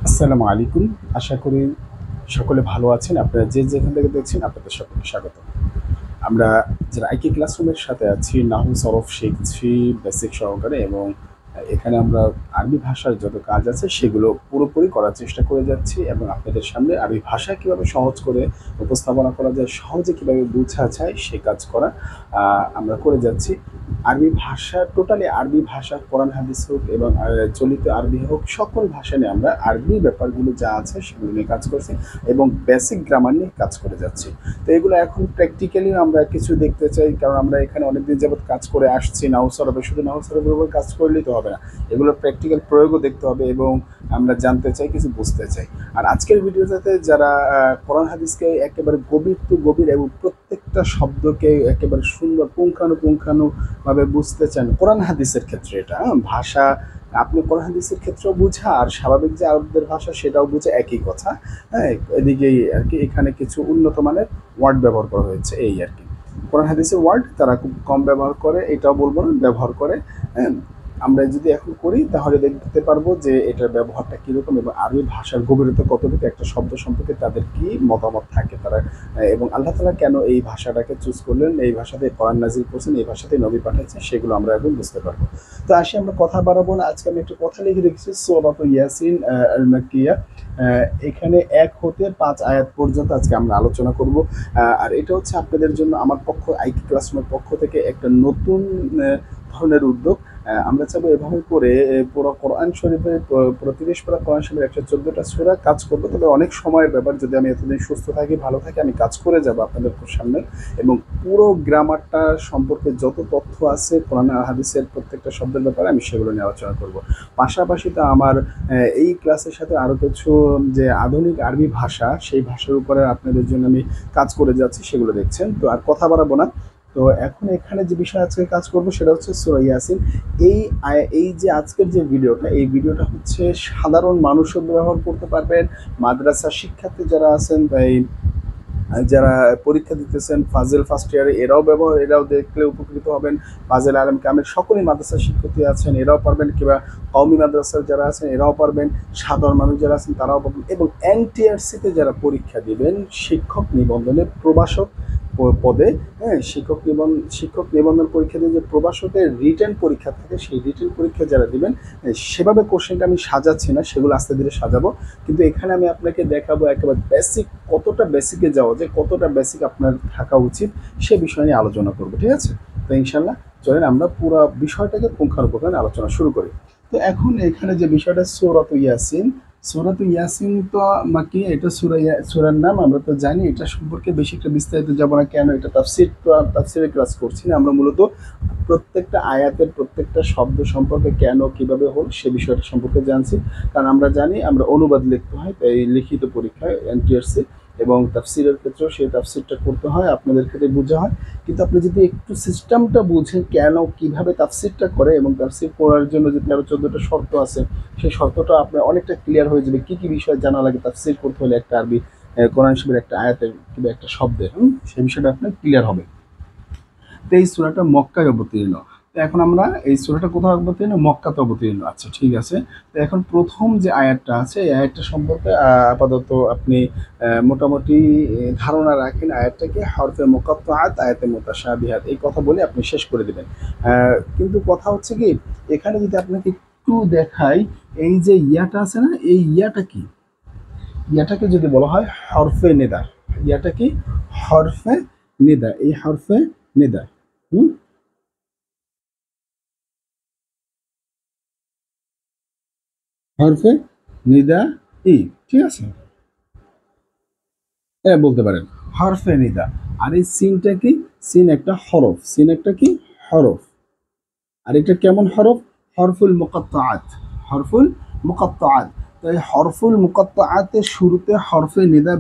আসসালামু আলাইকুম। আশা করি সকলে ভালো আছেন। আপনারা যে যেখান থেকে দেখছেন আপনাদের সকলকে স্বাগত। আমরা যারা আইকি ক্লাসরুমের সাথে আছি নাহু সরফ শিখছি বেসিক সহকারে, এবং এখানে আমরা আরবি ভাষার যত কাজ আছে সেগুলো পুরোপুরি করার চেষ্টা করে যাচ্ছি, এবং আপনাদের সামনে আরবি ভাষা কিভাবে সহজ করে উপস্থাপনা করা যায়, সহজে কিভাবে বোঝা যায় সে কাজ করা আমরা করে যাচ্ছি। আরবি ভাষা টোটালি আরবি ভাষা, কোরআন হাদিস হোক এবং চলিত আরবি হোক, সকল ভাষা নিয়ে আমরা আরবি ব্যাপারগুলো যা আছে সেগুলো নিয়ে কাজ করছি এবং বেসিক গ্রামার নিয়ে কাজ করে যাচ্ছি। তো এগুলো এখন প্র্যাকটিক্যালি আমরা কিছু দেখতে চাই, কারণ আমরা এখানে অনেকদিন যাবৎ কাজ করে আসছি। নাহু সরফে শুধু নাহু সরফের উপর কাজ করলেই তো হবে না, এগুলো প্র্যাকটিক্যাল প্রয়োগও দেখতে হবে এবং আমরা জানতে চাই, কিছু বুঝতে চাই। আর আজকের ভিডিওটাতে যারা কোরআন হাদিসকে একেবারে গভীর টু গভীর এবং প্রত্যেকটা শব্দকে একেবারে সুন্দর পুঙ্খানুপুঙ্খানুভাবে বুঝতে চান, কোরআন হাদিসের ক্ষেত্রে এটা ভাষা আপনি কোরআন হাদিসের ক্ষেত্রেও বুঝা আর স্বাভাবিক যে আরবদের ভাষা সেটাও বুঝে একই কথা। হ্যাঁ, এদিকেই আর কি এখানে কিছু উন্নত মানের ওয়ার্ড ব্যবহার করা হয়েছে, এই আর কি। কোরআন হাদিসের ওয়ার্ড তারা খুব কম ব্যবহার করে, এটাও বলবো না, ব্যবহার করে। হ্যাঁ, আমরা যদি এখন করি তাহলে দেখতে পারবো যে এটার ব্যবহারটা কীরকম এবং আরবি ভাষার গভীরতা কতটুকু, একটা শব্দ সম্পর্কে তাদের কি মতামত থাকে তারা, এবং আল্লাহ তাআলা কেন এই ভাষাটাকে চুজ করলেন, এই ভাষাতে কোরআন নাজিল করছেন, এই ভাষাতে নবী পাঠাচ্ছেন, সেগুলো আমরা এখন বুঝতে পারবো। তো আসি, আমরা কথা বাড়াবো না। আজকে আমি একটু কথা লিখে রেখেছি সূরাতুল ইয়াসিন আল মাক্কিয়া। এখানে 1 হতে 5 আয়াত পর্যন্ত আজকে আমরা আলোচনা করব। আর এটা হচ্ছে আপনাদের জন্য আমার পক্ষ, আইকি ক্লাসরুমের পক্ষ থেকে একটা নতুন ধরনের উদ্যোগ। আমরা চাবো এভাবে করে পুরো কোরআন শরীফের পুরো 30 পারা কোরআন শরীফের 114টা সূরা কাজ করবো। তবে অনেক সময়ের ব্যাপার, যদি আমি এতদিন সুস্থ থাকি, ভালো থাকি, আমি কাজ করে যাব আপনাদের সামনে, এবং পুরো গ্রামারটা সম্পর্কে যত তথ্য আছে কোরআন আর হাদিসের প্রত্যেকটা শব্দের ব্যাপারে আমি সেগুলো নিয়ে আলোচনা করব। পাশাপাশি তো আমার এই ক্লাসের সাথে আরও কিছু যে আধুনিক আরবি ভাষা, সেই ভাষার উপরে আপনাদের জন্য আমি কাজ করে যাচ্ছি, সেগুলো দেখছেন। তো আর কথা বাড়াবো না। তো এখন এখানে যে বিষয় আজকে কাজ করব সেটা হচ্ছে সূরা ইয়াসিন। এই এই যে আজকের যে ভিডিওটা, এই ভিডিওটা হচ্ছে সাধারণ মানুষও ব্যবহার করতে পারবেন, মাদ্রাসা শিক্ষার্থী যারা আছেন, এই যারা পরীক্ষা দিতেছেন ফাজিল ফার্স্ট ইয়ারে, এরাও দেখলে উপকৃত হবেন। ফাজিল আলম কামিল সকলেই মাদ্রাসার শিক্ষার্থী আছেন, এরাও পারবেন, কিংবা কওমি মাদ্রাসার যারা আছেন এরাও পারবেন, সাধারণ মানুষ যারা আছেন তারাও পারবেন, এবং এনটিআরসিতে যারা পরীক্ষা দিবেন শিক্ষক নিবন্ধনে প্রভাষক পদে, হ্যাঁ, শিক্ষক নিবন্ধন পরীক্ষা দিয়ে যে প্রভাষকের রিটেন পরীক্ষা থাকে, সেই রিটেন পরীক্ষা যারা দিবেন, সেভাবে কোশ্চেনটা আমি সাজাচ্ছি না, সেগুলো আস্তে ধীরে সাজাবো। কিন্তু এখানে আমি আপনাকে দেখাবো একেবারে বেসিক, কতটা বেসিকে যাওয়া যায়, কতটা বেসিক আপনার থাকা উচিত, সে বিষয় নিয়ে আলোচনা করবো। ঠিক আছে? তো ইনশাল্লাহ চলেন আমরা পুরো বিষয়টাকে পুঙ্খানুপুঙ্খানু আলোচনা শুরু করি। তো এখন এখানে যে বিষয়টা সূরাতুল ইয়াসিন, সূরাতুল ইয়াসিন তো মাকি, এটা সূরার নাম, আমরা তো জানি। এটা সম্পর্কে বেশি একটা বিস্তারিত যাব না, কেন এটা তাফসীরের ক্লাস করছি না, আমরা মূলত প্রত্যেকটা আয়াতের প্রত্যেকটা শব্দ সম্পর্কে কেন কিভাবে হল সে বিষয়টা সম্পর্কে জানছি। কারণ আমরা জানি আমরা অনুবাদ লিখতে হয়, তাই লিখিত পরীক্ষায় এনটিআরসি, এবং তাফসীরের ক্ষেত্রেও সেই তাফসীরটা করতে হয়, আপনাদের ক্ষেত্রে বোঝা হয়। কিন্তু আপনি যদি একটু সিস্টেমটা বুঝেন কেন কিভাবে তাফসীরটা করে, এবং তাফসীর করার জন্য যে 13-14টা শর্ত আছে, সেই শর্তটা আপনার অনেকটা ক্লিয়ার হয়ে যাবে, কী কী বিষয় জানা লাগে তাফসীর করতে হলে একটা আরবি কোরআন শরীফের একটা আয়াতের কিংবা একটা শব্দের, সেই বিষয়টা আপনার ক্লিয়ার হবে। তো এই সূরাটা মক্কায় অবতীর্ণ। তো এখন আমরা এই সূরাটা কোথায় অবতীর্ণ? মক্কাতে অবতীর্ণ। আচ্ছা, ঠিক আছে। তো এখন প্রথম যে আয়াতটা আছে, এই আয়াতটা সম্পর্কে আপাতত আপনি মোটামুটি ধারণা রাখেন। আয়াতটাকে হরফে মুকাত্তাআত, আয়াতে মুতাশাবিহাত, এই কথা বলে আপনি শেষ করে দিবেন। কিন্তু কথা হচ্ছে কি, এখানে যদি আপনাকে একটু দেখাই, এই যে ইয়াটা আছে না, এই ইয়াটা কি? ইয়াটাকে যদি বলা হয় হরফে নেদা। ইয়াটা কি? হরফে নেদা। এই হরফে নেদা, হুম, হরফে নিদা ই, ঠিক আছে? হ্যাঁ, বলতে পারেন হরফে নিদা। আর এই সিনটা কি? সিন একটা হরফ, সিন একটা কি? হরফ। আর এটা কেমন হরফ? হরফুল মুকাত্তাআত, হরফুল মুকাত্তাআত। তো এই হরফুল মুকাত্তাআতের শুরুতে হরফে নিদা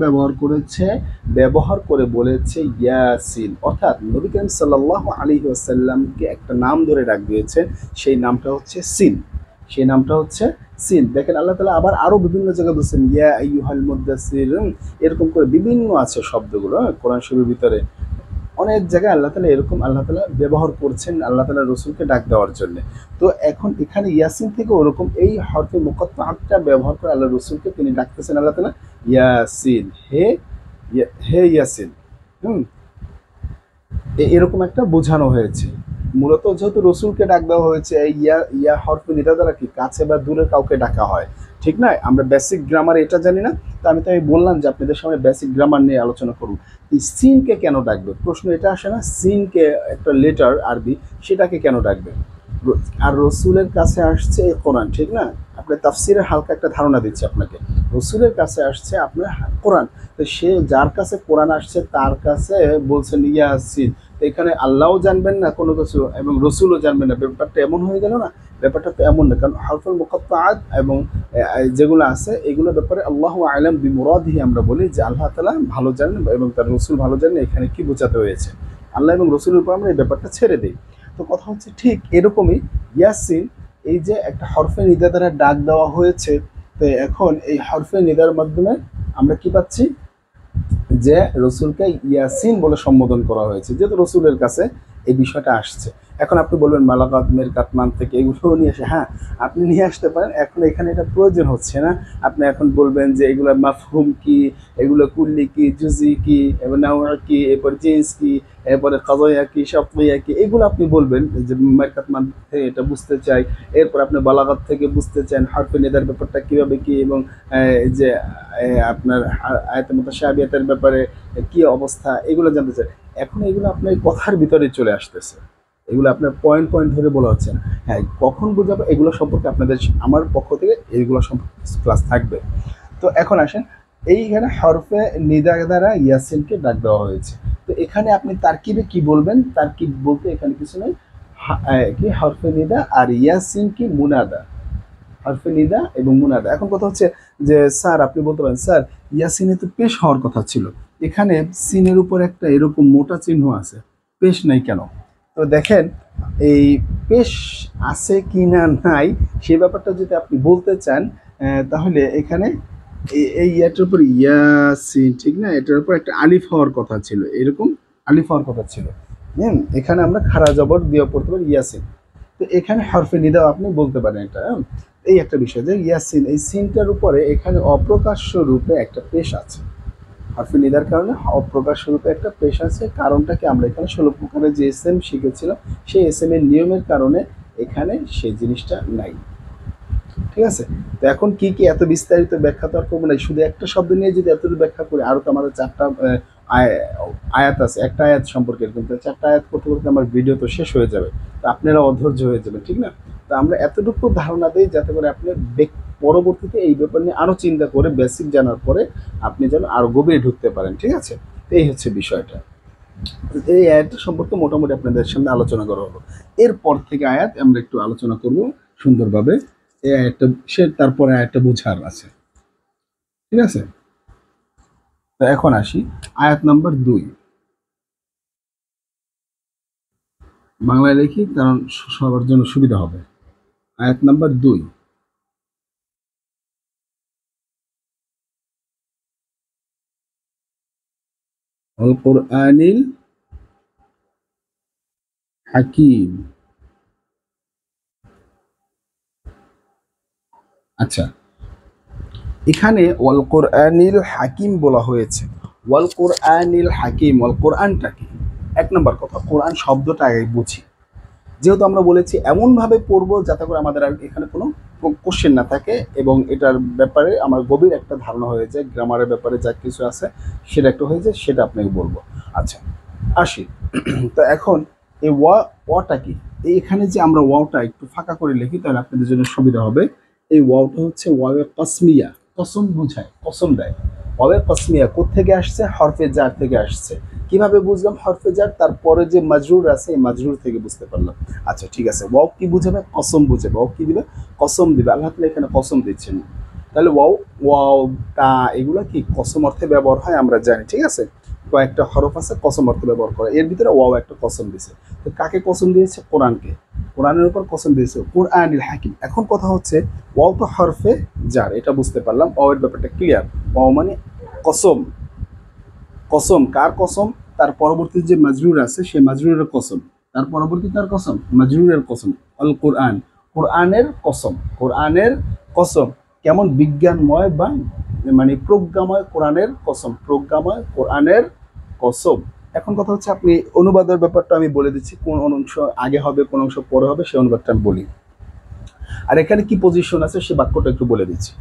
ব্যবহার করে বলেছে ইয়াসিন, অর্থাৎ নবী করিম সাল্লাল্লাহু আলাইহি ওয়াসাল্লামকে একটা নাম ধরে ডাক দিয়েছে, সেই নামটা হচ্ছে সিন, সেই নামটা হচ্ছে সিন। দেখেন আল্লাহ তাআলা আবার আরো বিভিন্ন জায়গায় বলছেন ইয়া আইয়ুহাল মুদ্দাসসির, এরকম করে বিভিন্ন আছে শব্দগুলো কোরআন শরীফের ভিতরে, অনেক জায়গায় আল্লাহ তাআলা এরকম আল্লাহ তাআলা ব্যবহার করছেন আল্লাহ তাআলা রসুলকে ডাক দেওয়ার জন্য। তো এখন এখানে ইয়াসিন থেকে ওরকম এই হরফে মুকাত্তাআতটা ব্যবহার করে আল্লাহ রসুলকে তিনি ডাকতেছেন আল্লাহ তাআলা ইয়াসিন, হে হে ইয়াসিন। হুম, এরকম একটা বোঝানো হয়েছে। মূলত যেহেতু রসুলকে ডাক দেওয়া হয়েছে, এই ইয়া ইয়া হরফে নিদা দ্বারা কি কাছে বা দূরে কাউকে ডাকা হয়, ঠিক না? আমরা বেসিক গ্রামার এটা জানি না, তো আমি বললাম যে আপনাদের সামনে বেসিক গ্রামার নিয়ে আলোচনা করুন। এই সিনকে কেন ডাকবে, প্রশ্ন এটা আসে না? সিনকে একটা লেটার আরবি, সেটাকে কেন ডাকবে? আর রসুলের কাছে আসছে এই কোরআন, ঠিক না? আপনার তাফসিরের হালকা একটা ধারণা দিচ্ছে আপনাকে। রসুলের কাছে আসছে আপনার কোরআন, তো সে যার কাছে কোরআন আসছে তার কাছে বলছেন ইয়াসিন। তো এখানে আল্লাহও জানবেন না কোনো কিছু এবং রসুলও জানবেন না, ব্যাপারটা এমন হয়ে গেল না? ব্যাপারটা তো এমন না, কারণ হরফুল মুকাত্তাআত এবং যেগুলো আছে এগুলোর ব্যাপারে আল্লাহু আ'লাম বিমুরাদিহি, আমরা বলি যে আল্লাহ তাআলা ভালো জানেন এবং তার রসুল ভালো জানেন এখানে কি বোঝাতে হয়েছে। আল্লাহ এবং রসুলের উপর আমরা এই ব্যাপারটা ছেড়ে দিই। তো কথা হচ্ছে ঠিক এরকমই ইয়াসিন, এই যে একটা হরফে নিদা দ্বারা ডাক দেওয়া হয়েছে, তো এখন এই হরফে নিদার মাধ্যমে আমরা কি পাচ্ছি যে রসুলকে ইয়াসিন বলে সম্বোধন করা হয়েছে, যেহেতু রসুলের কাছে এই বিষয়টা আসছে। এখন আপনি বলবেন মালাকাত মেরকাতমান থেকে এগুলো নিয়ে আসে, হ্যাঁ আপনি নিয়ে আসতে পারেন, এখন এখানে এটা প্রয়োজন হচ্ছে না। আপনি এখন বলবেন যে এগুলো মাফহুম কি, এগুলো কুল্লি কি, জুজি কি, এবার নাওয়া কি, এরপর জিন্স কি, এরপরে কাজয়া কি, শাফিয়া কি, এগুলো আপনি বলবেন যে মেরকাতমান থেকে এটা বুঝতে চাই। এরপর আপনি বালাগাত থেকে বুঝতে চান হরফে নিদার ব্যাপারটা কীভাবে কি, এবং যে আপনার আয়াতে মুতাশাবিহাতের ব্যাপারে কি অবস্থা, এগুলো জানতে চাই। এখন এগুলো আপনার কথার ভিতরে চলে আসতেছে, এগুলো আপনার পয়েন্ট পয়েন্ট ধরে বলা হচ্ছে না। হ্যাঁ, কখন বোঝাবো এগুলো সম্পর্কে আপনাদের আমার পক্ষ থেকে এইগুলো সম্পর্কে ক্লাস থাকবে। তো এখন আসেন, এইখানে হরফে নিদা দ্বারা ইয়াসিনকে ডাক দেওয়া হয়েছে। তো এখানে আপনি তারকিবে কি বলবেন? তারকিব বলতে এখানে কিছু নেই, কি হরফে নিদা আর ইয়াসিন কি মুনাদা, হরফে নিদা এবং মুনাদা। এখন কথা হচ্ছে যে স্যার আপনি বলতে পারেন স্যার ইয়াসিনে তো পেশ হওয়ার কথা ছিল, এখানে সিনের উপর একটা এরকম মোটা চিহ্ন আছে, পেশ নাই কেন? তো দেখেন, এই পেশ আছে কি না নাই সেই ব্যাপারটা যদি আপনি বলতে চান, তাহলে এখানে এই ইয়াটার উপর ইয়াসিন, ঠিক না? এটার উপর একটা আলিফ হওয়ার কথা ছিল, এরকম আলিফ হওয়ার কথা ছিল। এখানে আমরা খাড়া জবর দিয়ে পড়তে পারি ইয়াসিন। তো এখানে হরফে নিদাও আপনি বলতে পারেন এটা। এই একটা বিষয় যে ইয়াসিন, এই সিনটার উপরে এখানে অপ্রকাশ্য রূপে একটা পেশ আছে, হরফে নিদার কারণে অপ্রকাশ্য রূপে একটা পেশ আছে। কারণটাকে আমরা এখানে 16 প্রকারের যে এসএম শিখেছিলাম সেই এসএম এর নিয়মের কারণে এখানে সেই জিনিসটা নাই, ঠিক আছে? তো এখন কি কি এত বিস্তারিত ব্যাখ্যা তো আর করবো না, শুধু একটা শব্দ নিয়ে যদি এতটুকু ব্যাখ্যা করি, আরও তো আমাদের 4টা আয়াত আছে, একটা আয়াত সম্পর্কে এরকম 4টা আয়াত করতে করতে আমার ভিডিও তো শেষ হয়ে যাবে, তো আপনারা অধৈর্য হয়ে যাবেন, ঠিক না? তো আমরা এতটুকু ধারণা দিই যাতে করে আপনি পরবর্তীতে এই ব্যাপার নিয়ে আরও চিন্তা করে বেসিক জানার পরে আপনি যেন আরও গভীরে ঢুকতে পারেন, ঠিক আছে? তো এই হচ্ছে বিষয়টা। এই আয়াতটা সম্পর্কে মোটামুটি আপনাদের সামনে আলোচনা করা হলো। এরপর থেকে আয়াত আমরা একটু আলোচনা করব সুন্দরভাবে। এই আয়াতটা তারপরে আয়াতটা বোঝার আছে, ঠিক আছে? তো এখন আসি আয়াত নাম্বার 2, বাংলায় লিখি কারণ সবার জন্য সুবিধা হবে। আয়াত নাম্বার 2, আল কোরআনিল হাকিম। আচ্ছা, এখানে ওয়াল কোরআনিল হাকিম বলা হয়েছে। ওয়াল কোরআনিল হাকিম, ওয়াল কোরআনটা কি? এক নম্বর কথা, কোরআন শব্দটা আগে বুঝি। যেহেতু আমরা বলেছি এমনভাবে পড়বো যাতে করে আমাদের আর এখানে কোনো কোশ্চেন না থাকে এবং এটার ব্যাপারে আমার গভীর একটা ধারণা হয়ে যায়, গ্রামারের ব্যাপারে যা কিছু আছে সেটা একটা হয়ে যায়, সেটা আপনাকে বলবো। আচ্ছা আসি, তো এখন এই ওয়াটা কি? এখানে যে আমরা ওয়াওটা একটু ফাঁকা করে লিখি তাহলে আপনাদের জন্য সুবিধা হবে। এই ওয়াওটা হচ্ছে ওয়াওয়ে কসমিয়া, কসম বোঝায়, কসম দেয়। ওয়াওয়ে কসমিয়া কোত্থেকে আসছে? হরফে জার থেকে আসছে। কিভাবে বুঝলাম হরফে জার? তারপরে যে মাজরুর আছে এই মাজরুর থেকে বুঝতে পারলাম। আচ্ছা ঠিক আছে, ওয়াও কি বুঝাবে? কসম বুঝাবে। ওয়াও কি দিবে? কসম দিবে। আল্লাহ তাআলা এখানে কসম দিচ্ছেন। তাহলে ওয়াও, ওয়াও, তা এগুলো কি কসম অর্থে ব্যবহার হয় আমরা জানি, ঠিক আছে? কয়েকটা হরফ আছে কসম অর্থে ব্যবহার করে, এর ভিতরে ওয়াও একটা কসম দিয়েছে। তো কাকে কসম দিয়েছে? কোরআনকে। কোরআনের উপর কসম দিয়েছে, কোরআনিল হাকিম। এখন কথা হচ্ছে ওয়াও তো হরফে জার, এটা বুঝতে পারলাম, ওয়াও এর ব্যাপারটা ক্লিয়ার। ওয়াও মানে কসম, কসম কার কসম? তার পরবর্তী যে মাজরুর আছে সেই মাজরুরের কসম, তার পরবর্তী তার কসম মাজরুরের কসম, আল কোরআন, কোরআনের কসম, কোরআনের কসম, কেমন বিজ্ঞানময় বা মানে প্রজ্ঞাময় কোরআনের কসম, প্রজ্ঞাময় কোরআনের কসম। এখন কথা হচ্ছে আপনি অনুবাদের ব্যাপারটা আমি বলে দিচ্ছি, কোন অংশ আগে হবে কোন অংশ পরে হবে সেই অনুবাদটা আমি বলি। আর এখানে কি পজিশন আছে সে বাক্যটা একটু বলে দিচ্ছি।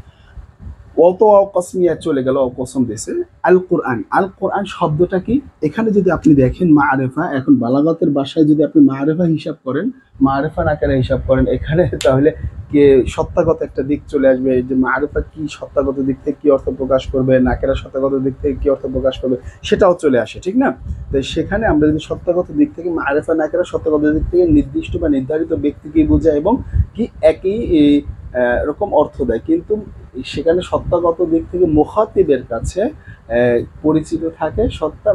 অত কসমিয়া চলে গেল, কসম দিয়েছে। আল কোরআন, আল কোরআন শব্দটা কি? এখানে যদি আপনি দেখেন মাআরিফা, এখন বালাগাতের ভাষায় যদি আপনি মাআরিফা হিসাব করেন, মাআরিফা আকারে হিসাব করেন এখানে, তাহলে কে সত্তাগত একটা দিক চলে আসবে, যে মাআরিফা কি সত্তাগত দিক থেকে কি অর্থ প্রকাশ করবে, নাকেরা সত্তাগত দিক থেকে কি অর্থ প্রকাশ করবে, সেটাও চলে আসে, ঠিক না? তো সেখানে আমরা যদি সত্তাগত দিক থেকে মাআরিফা নাকেরা সত্তাগত দিক থেকে নির্দিষ্ট বা নির্ধারিত ব্যক্তিকেই বোঝায় এবং কি একই এরকম অর্থ দেয়, কিন্তু সেখানে সত্তাগত দিক থেকে মুখাতিবের কাছে পরিচিত থাকে সত্তা,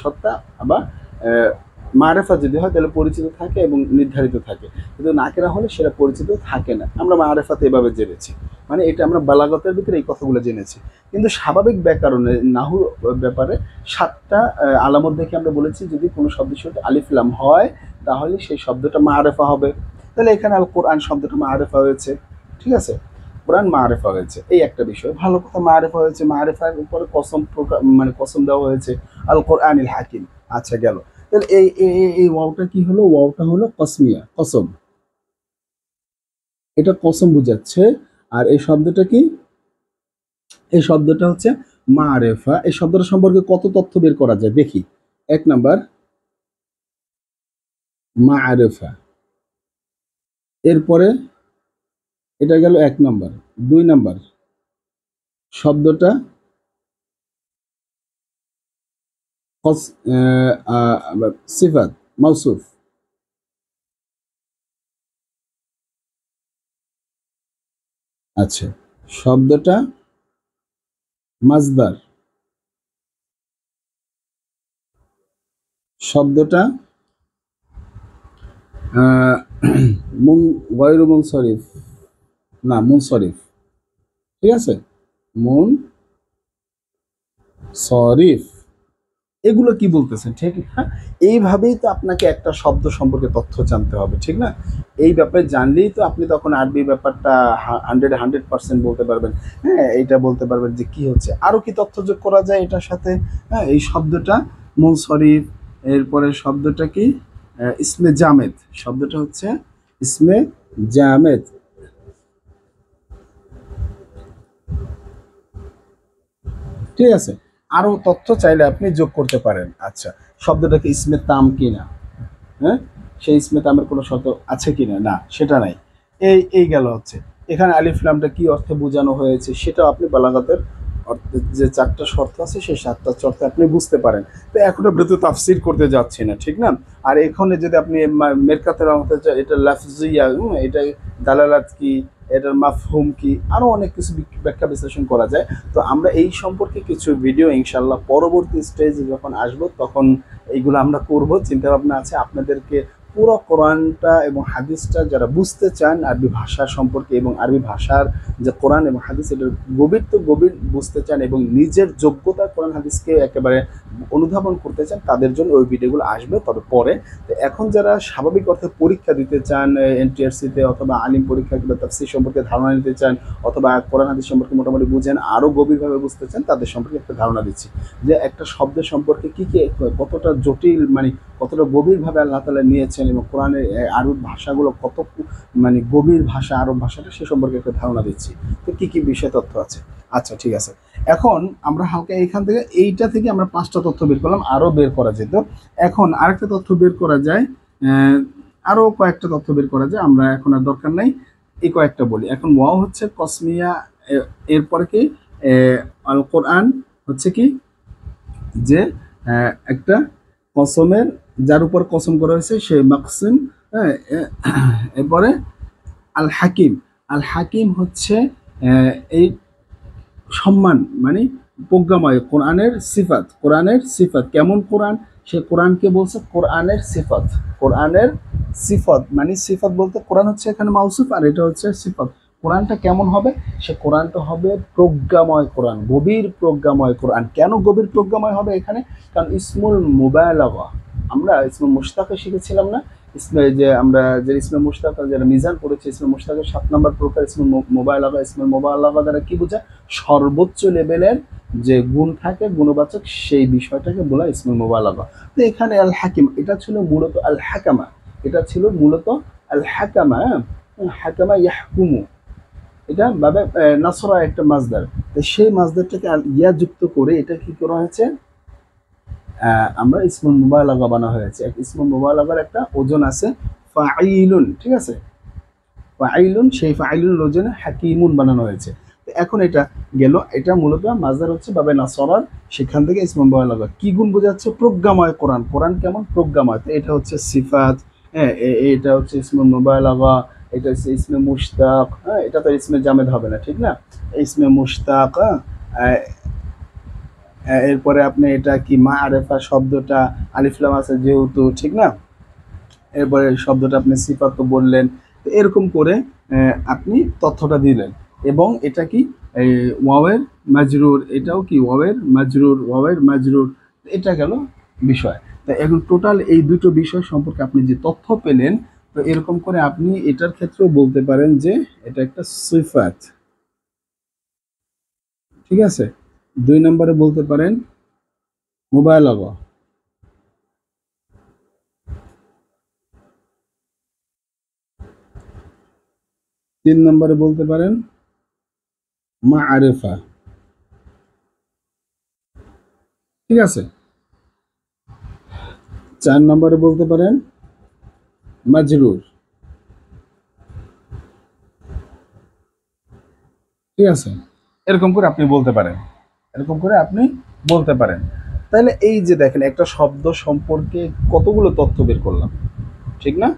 সত্তা বা মারেফা যদি হয় তাহলে পরিচিত থাকে এবং নির্ধারিত থাকে, কিন্তু নাকেরা হলে সেটা পরিচিত থাকে না। আমরা মারেফাতে এভাবে জেনেছি, মানে এটা আমরা বালাগতের ভিতরে এই কথাগুলো জেনেছি। কিন্তু স্বাভাবিক ব্যাকরণে নাহু ব্যাপারে 7টা আলামত দেখে আমরা বলেছি যদি কোনো শব্দের সাথে আলিফ লাম হয় তাহলে সেই শব্দটা মারেফা হবে। তাহলে এখানে আল কোরআন শব্দটা মারেফা হয়েছে, ঠিক আছে, কোরআন মারেফা হয়েছে, এই একটা বিষয় ভালো কথা। মারেফা হয়েছে, মারেফার উপরে কসম মানে কসম দেওয়া হয়েছে, আল কোরআনিল হাকিম। আচ্ছা গেল, তাহলে এই ওয়াওটা কি হলো? ওয়াওটা হলো কসমিয়া, কসম, এটা কসম বুঝাচ্ছে। আর এই শব্দটা কি? এই শব্দটা হচ্ছে মারেফা। এই শব্দটা সম্পর্কে কত তথ্য বের করা যায় দেখি। 1 নাম্বার মারেফা, এরপরে এটা গেল 1 নাম্বার। 2 নাম্বার শব্দটা সিফাত মাউসুফ। আচ্ছা, শব্দটা মাজদার, শব্দটা গয়রু মুনসরিফ, না মুনসরিফ, ঠিক আছে, মুনসরিফ। এগুলো কি বলতেছেন, ঠিক না? এইভাবেই তো আপনাকে একটা শব্দ সম্পর্কে তথ্য জানতে হবে, ঠিক না? এই ব্যাপারে জানলেই তো আপনি তখন আরবি ব্যাপারটা 100% বলতে পারবেন। হ্যাঁ, এইটা বলতে পারবেন যে কি হচ্ছে। আরও কি তথ্য যোগ করা যায় এটার সাথে? হ্যাঁ, এই শব্দটা মুনসরিফ, এরপরে শব্দটা কি? ইসমে জামেদ, শব্দটা হচ্ছে ইসমে জামেদ। ঠিক আছে, আরও তথ্য চাইলে আপনি যোগ করতে পারেন। আচ্ছা, শব্দটা কি ইসমে তাম কিনা? হ্যাঁ, সেই ইসমে তামের কোনো শর্ত আছে কিনা? না, সেটা নাই। এই গেল হচ্ছে এখানে আলিফ লামটা কি অর্থে বোঝানো হয়েছে সেটাও আপনি বালাগাতের যে 4টা শর্ত আছে সেই 7টা শর্তে আপনি বুঝতে পারেন। তো এখন আমরা তো তাফসির করতে যাচ্ছি না, ঠিক না? আর এখানে যদি আপনি মেরকাতের অঙ্কে এটা লাফজিয়া, এটা দালালাত কি, এটার মাফহুম কি, আরও অনেক কিছু ব্যাখ্যা বিশ্লেষণ করা যায়। তো আমরা এই সম্পর্কে কিছু ভিডিও ইনশাল্লাহ পরবর্তী স্টেজে যখন আসবো তখন এইগুলো আমরা করব। চিন্তা ভাবনা আছে আপনাদেরকে পুরো কোরআনটা এবং হাদিসটা যারা বুঝতে চান আরবি ভাষা সম্পর্কে এবং আরবি ভাষার যে কোরআন এবং হাদিস এটার গভীর বুঝতে চান এবং নিজের যোগ্যতা কোরআন হাদিসকে একেবারে অনুধাবন করতে চান, তাদের জন্য ওই ভিডিওগুলো আসবে, তবে পরে। তো এখন যারা স্বাভাবিক অর্থে পরীক্ষা দিতে চান এনটিআরসিতে অথবা আলিম পরীক্ষা কিংবা তাফসীর সম্পর্কে ধারণা নিতে চান অথবা কোরআন হাদিস সম্পর্কে মোটামুটি বুঝেন, আরও গভীরভাবে বুঝতে চান, তাদের সম্পর্কে একটা ধারণা দিচ্ছি যে একটা শব্দের সম্পর্কে কী কী কতটা জটিল, মানে কতটা গভীরভাবে আল্লাহ তাআলা নিয়েছেন এবং কোরআনের আরব ভাষাগুলো কত মানে গভীর ভাষা, আরব ভাষাটা সে সম্পর্কে একটা ধারণা দিচ্ছি। তো কী কী বিষয় তথ্য আছে। আচ্ছা ঠিক আছে, এখন আমরা হালকা এইখান থেকে এইটা থেকে আমরা 5টা তথ্য বের করলাম, আরও বের করা যেত। এখন আরেকটা তথ্য বের করা যায়, আরও কয়েকটা তথ্য বের করা যায়, আমরা এখন আর দরকার নাই, এই কয়েকটা বলি। এখন ওয়াও হচ্ছে কসমিয়া, এরপরে কি আল কোরআন হচ্ছে কি যে একটা কসমের, যার উপর কসম করা হয়েছে সে মাকসিম। হ্যাঁ, এরপরে আল হাকিম, আল হাকিম হচ্ছে এই সম্মান, মানে প্রজ্ঞাময় কোরআনের সিফাত, কোরআনের সিফাত কেমন কোরআন, সে কোরআনকে বলছে কোরআনের সিফাত, কোরআনের সিফাত মানে সিফাত বলতে কোরআন হচ্ছে এখানে মাউসুফ আর এটা হচ্ছে সিফাত, কোরআনটা কেমন হবে? সে কোরআনটা হবে প্রজ্ঞাময় কোরআন, গভীর প্রজ্ঞাময় কোরআন। কেন গভীর প্রজ্ঞাময় হবে এখানে? কারণ ইসমুল মুবালাগা, আমরা ইসমে মুশতাকে শিখেছিলাম না? ইসমে যে আমরা যে ইসমে মুশতাক যারা মিজান পড়েছি, ইসমে মুশতাকের 7 নম্বর প্রকার ইসমে মুবালাগা। ইসমে মুবালাগা দ্বারা কি বোঝায়? সর্বোচ্চ লেভেলের যে গুণ থাকে, গুণবাচক, সেই বিষয়টাকে বলা ইসমে মুবালাগা। তো এখানে আল হাকিম, এটা ছিল মূলত আল হাকামা, এটা ছিল মূলত আল হাকামা, হাকামা ইয়াহকুমু, এটা ভাবে নাসরা একটা মাজদার। সেই মাজদারটাকে ইয়া যুক্ত করে এটা কি করা হয়েছে? আমরা ইসমুল মুবালাগা বানানো হয়েছে। ইসমুল মুবালাগার একটা ওজন আছে ফাইলুন, ঠিক আছে? ফাইলুন, সেই ফাইলুন ওজনে হাকিমুন বানানো হয়েছে। তো এখন এটা গেল, এটা মূলত মাজদার হচ্ছে বাবে নাসরার, সেখান থেকে ইসমুল মুবালাগা কি গুণ বোঝাচ্ছে? প্রজ্ঞাময় কোরআন। কোরআন কেমন? প্রজ্ঞাময়। তো এটা হচ্ছে সিফাত, হ্যাঁ, এটা হচ্ছে ইসমুল মুবালাগা, এটা হচ্ছে ইসমে মুশতাক, হ্যাঁ, এটা তো ইসমে জামেদ হবে না, ঠিক না? ইসমে মুশতাক, হ্যাঁ। এরপরে আপনি এটা কি মাআরিফা শব্দটা আলিফ লাম আছে যেহেতু, ঠিক না? এরপরে শব্দটা আপনি সিফাত তো বললেন। তো এরকম করে আপনি তথ্যটা দিলেন। এবং এটা কি ওয়াওয়ের মাজরুর, এটাও কি ওয়াওয়ের মাজরুর, ওয়াওয়ের মাজরুর, এটা গেল বিষয়। তো এখন টোটাল এই দুটো বিষয় সম্পর্কে আপনি যে তথ্য পেলেন, তো এরকম করে আপনি এটার ক্ষেত্রেও বলতে পারেন যে এটা একটা সিফাত, ঠিক আছে? 2 নম্বরে বলতে পারেন মুবালাগা, 3 নম্বরে বলতে পারেন মাআরিফা, ঠিক আছে? 4 নম্বরে বলতে পারেন মাজরুর, ঠিক আছে? এরকম করে আপনি বলতে পারেন, এরকম করে আপনি বলতে পারেন। তাহলে এই যে দেখেন, একটা শব্দ সম্পর্কে কতগুলো তথ্য বের করলাম, ঠিক না?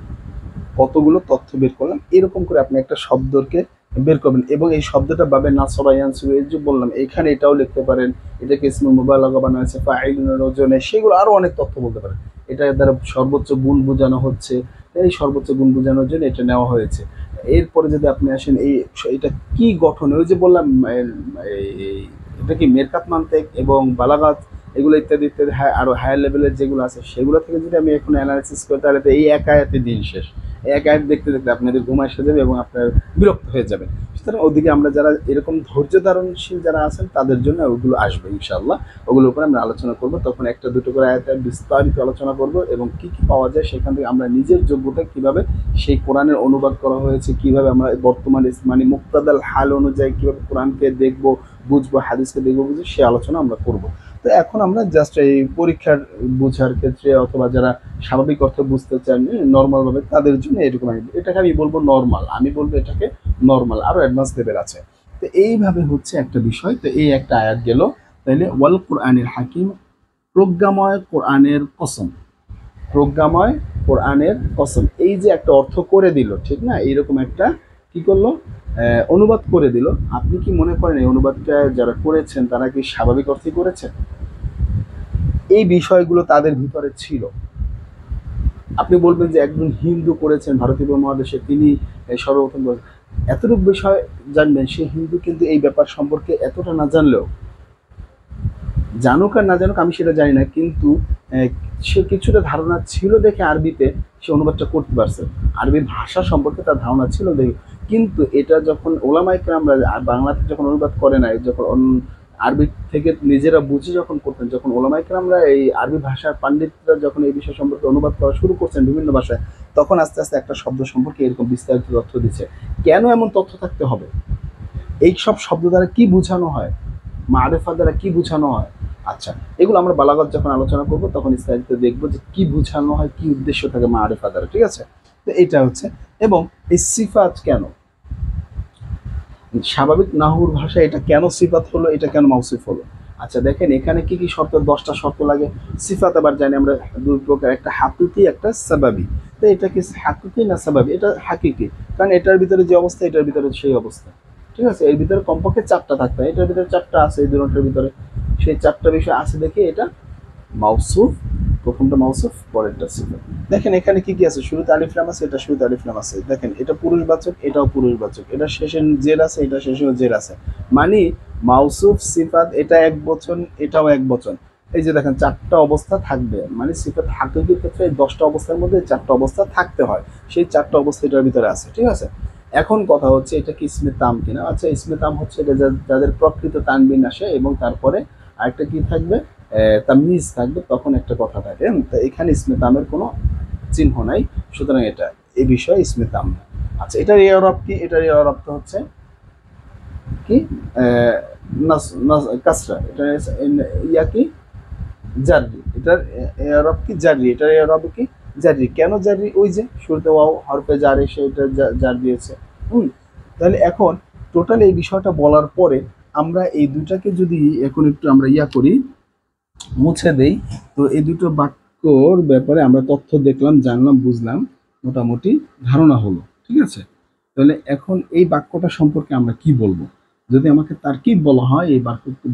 কতগুলো তথ্য বের করলাম। এরকম করে আপনি একটা শব্দকে বের করবেন। এবং এই শব্দটা বাবে নাসরা ইয়ানসুরু, এই যে বললাম, এখানে এটাও লিখতে পারেন, এটাকে ইসমুল মুবালাগা বানানো হয়েছে ফাইলুনের ওজনে, সেগুলো আরো অনেক তথ্য বলতে পারেন। এটার দ্বারা সর্বোচ্চ গুণ বোঝানো হচ্ছে, এই সর্বোচ্চ গুণ বোঝানোর জন্য এটা নেওয়া হয়েছে। এরপরে যদি আপনি আসেন এটা কি গঠন, ওই যে বললাম এটা কি মেরকাত মানতেক এবং বালাগাত, এগুলো ইত্যাদি ইত্যাদি, আরো হায়ার লেভেলের যেগুলো আছে সেগুলো থেকে যদি আমি এখন অ্যানালাইসিস করি, তাহলে তো এই এক আয়াতে দিন শেষ। এক আয়াত দেখতে দেখতে আপনাদের ঘুম এসে যাবে এবং আপনার বিরক্ত হয়ে যাবে। সুতরাং ওদিকে আমরা যারা এরকম ধৈর্য ধারণশীল যারা আছেন তাদের জন্য ওগুলো আসবে ইনশাআল্লাহ, ওগুলোর উপরে আমরা আলোচনা করব। তখন একটা দুটো করে আয়াতে বিস্তারিত আলোচনা করব এবং কি কি পাওয়া যায় সেখান থেকে আমরা নিজের যোগ্যতা কিভাবে সেই কোরআনের অনুবাদ করা হয়েছে, কিভাবে আমরা বর্তমানে মানে মুক্তাদাল হাল অনুযায়ী কিভাবে কোরআনকে দেখবো, বুঝবো, হাদিসকে দেখবো, বুঝবো, সে আলোচনা আমরা করব। তো এখন আমরা জাস্ট এই পরীক্ষার বোঝার ক্ষেত্রে অথবা যারা স্বাভাবিক অর্থে বুঝতে চান নর্মাল ভাবে, তাদের জন্য এরকম এটাকে আমি বলবো নর্মাল, আমি বলবো এটাকে নর্মাল, আরো অ্যাডভান্স লেভেল আছে। তো এইভাবে হচ্ছে একটা বিষয়। তো এই একটা আয়াত গেল। তাইলে ওয়াল কোরআনিল হাকিম, প্রজ্ঞাময় কোরআনের কসম, প্রজ্ঞাময় কোরআনের কসম, এই যে একটা অর্থ করে দিল, ঠিক না? এইরকম একটা কি করলো, অনুবাদ করে দিল। আপনি কি মনে করেন এই অনুবাদটা যারা করেছেন তারা কি স্বাভাবিক অর্থে করেছেন? এই বিষয়গুলো তাদের ভিতরে ছিল। আপনি বলবেন যে একজন হিন্দু করেছেন ভারতীয় উপমহাদেশে, তিনি সর্বপ্রথম এতটুকু বিষয় জানবেন, সে হিন্দু কিন্তু এই ব্যাপার সম্পর্কে এতটা না জানলেও, জানুক আর না জানুক আমি সেটা জানি না, কিন্তু সে কিছুটা ধারণা ছিল দেখে আরবিতে সে অনুবাদটা করতে পারছে, আরবি ভাষা সম্পর্কে তার ধারণা ছিল দেখে। কিন্তু এটা যখন ওলামায়ে কেরামরা বাংলাতে যখন অনুবাদ করে নাই, যখন আরবি থেকে নিজেরা বুঝে যখন করতেন, যখন ওলামায়ে কেরামরা এই আরবি ভাষার পাণ্ডিতরা যখন এই বিষয় সম্পর্কে অনুবাদ করা শুরু করছেন বিভিন্ন ভাষায়, তখন আস্তে আস্তে একটা শব্দ সম্পর্কে এরকম বিস্তারিত তথ্য দিচ্ছে। কেন এমন তথ্য থাকতে হবে? এই সব শব্দ দ্বারা কি বোঝানো হয়, মারিফা দ্বারা কি বোঝানো হয়? আচ্ছা, এগুলো আমরা বালাগত যখন আলোচনা করব তখন বিস্তারিত দেখবো যে কি বোঝানো হয়, কি উদ্দেশ্য থাকে মারিফা দ্বারা, ঠিক আছে? তো এটা হচ্ছে। এবং এই সিফাত কেন, স্বাভাবিক নাহুর ভাষায় এটা কেন সিফাত হলো, এটা কেন মাউসুফ হলো? আচ্ছা দেখেন, এখানে কি কি শর্ত, 10টা শর্ত লাগে। সিফাত আবার জানি আমরা দুই প্রকার, একটা হাকিকি, একটা সাবাবি। তো এটা কি হাকিকি না সাবাবি? এটা হাকিকি, কারণ এটার ভিতরে যে অবস্থা এটার ভিতরে সেই অবস্থা, ঠিক আছে? এর ভিতরে কমপক্ষে 4টা থাকতে হয়, এটার ভিতরে 4টা আছে, এই দুটোর ভিতরে সেই 4টা বিষয় আছে দেখে এটা মাউসুফ প্রথমটা মাউসুফ, পরেরটা সিফাত। দেখেন এখানে কি কি আছে, শুরুতে আলিফ লাম আছে, এটা শুরুতে আলিফ লাম আছে। দেখেন এটা পুরুষবাচক, এটাও পুরুষবাচক, এটা শেষে জের আছে, এটা শেষেও জের আছে। মানে মাউসুফ সিফাত এটা এক বচন, এটাও এক বচন। এই যে দেখেন চারটা অবস্থা থাকবে, মানে সিফাত হাকিকির ক্ষেত্রে 10টা অবস্থার মধ্যে 4টা অবস্থা থাকতে হয়, সেই 4টা অবস্থা এটার ভিতরে আছে, ঠিক আছে। এখন কথা হচ্ছে এটা কি ইসমে তাম কিনা। আচ্ছা ইসমে তাম হচ্ছে এটা যাদের প্রকৃত তানবিন আসে এবং তারপরে আরেকটা কি থাকবে, তামিজ থাকবে, তখন একটা কথা থাকে। তো এখানে ইসমে তামের কোনো চিহ্ন নাই, সুতরাং এটা এই বিষয়ে ইসমে তাম না। আচ্ছা এটার ইয়ারব কি, এটার ইয়ারব তো হচ্ছে কি কাসরা, এটা ইয়া কি জাররি, এটার ইয়ারব কি জাররি, এটার ইয়ারব কি জাররি। কেন জাররি, ওই যে শুরুতে ওয়াও হরফে জার এসে এটা জার দিয়েছে। তাহলে এখন টোটাল এই বিষয়টা বলার পরে আমরা এই দুটাকে যদি এখন একটু আমরা ইয়া করি, মুছে দেই, তো এই দুটো বাক্যর ব্যাপারে আমরা তথ্য দেখলাম, জানলাম, বুঝলাম, মোটামুটি ধারণা হলো, ঠিক আছে। তাহলে এখন এই বাক্যটা সম্পর্কে আমরা কি বলবো, যদি আমাকে তার্কিব বলা হয়, এই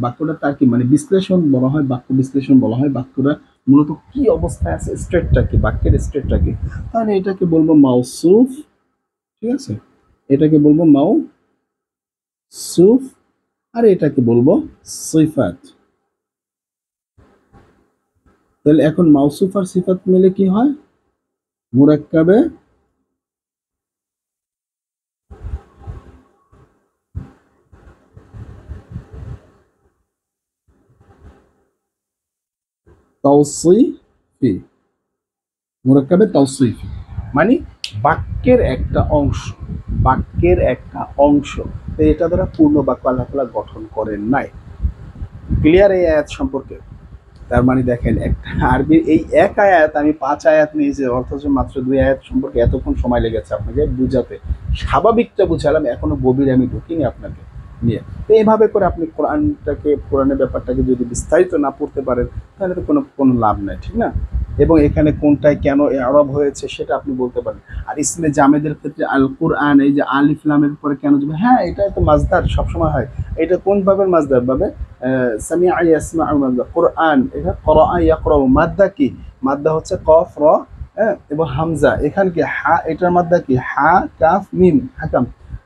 বাক্যটা তার্কিব মানে বিশ্লেষণ বলা হয়, বাক্য বিশ্লেষণ বলা হয়, বাক্যটা মূলত কি অবস্থায় আছে, স্টেটটা কি, বাক্যের স্টেটটা কি, তাহলে এটাকে বলবো মাউসুফ, ঠিক আছে, এটাকে বলবো মাউসুফ, আর এটাকে বলবো সিফাত। তাহলে এখন মাউসুফ আর সিফাত মিলে কি হয়, মুরাক্কাবে তাওসিফি, মুরাক্কাবে তাওসিফি, মানে বাক্যের একটা অংশ, বাক্যের একটা অংশ। তো এটা দ্বারা পূর্ণ বাক্য আল্লাহ তাআলা গঠন করেন নাই। ক্লিয়ার এই আয়াত সম্পর্কে। তার মানে দেখেন একটা আরবি এই এক আয়াত আমি 5 আয়াত নিয়েছি, অথচ মাত্র 2 আয়াত সম্পর্কে এতক্ষণ সময় লেগেছে আপনাকে বুঝাতে। স্বাভাবিকটা বুঝালাম, এখনো গভীরে আমি ঢুকিনি আপনাকে নিয়ে। তো এইভাবে করে আপনি কোরআনটাকে, কোরআনের ব্যাপারটাকে যদি বিস্তারিত না পড়তে পারেন তাহলে তো কোনো লাভ নাই, ঠিক না। এবং এখানে কোনটায় কেন আরব হয়েছে সেটা আপনি বলতে পারেন। আর ইসমে জামেদের ক্ষেত্রে আল কোরআন, এই যে আলিফ লামের পরে কেন যাবে, হ্যাঁ এটা তো মাজদার সবসময় হয়। এটা কোন ভাবের মাজদার ভাবে, সামিআ ইয়াসমাউ মাদ্দা, কোরআন এটা ক্বরাআ ইয়াকরাউ, মাদ্দা কি, মাদ্দা হচ্ছে কফ র, হ্যাঁ, এবং হামজা, এখানে কি হা, এটার মাদ্দা কি হা কাফ মিম, হাকাম,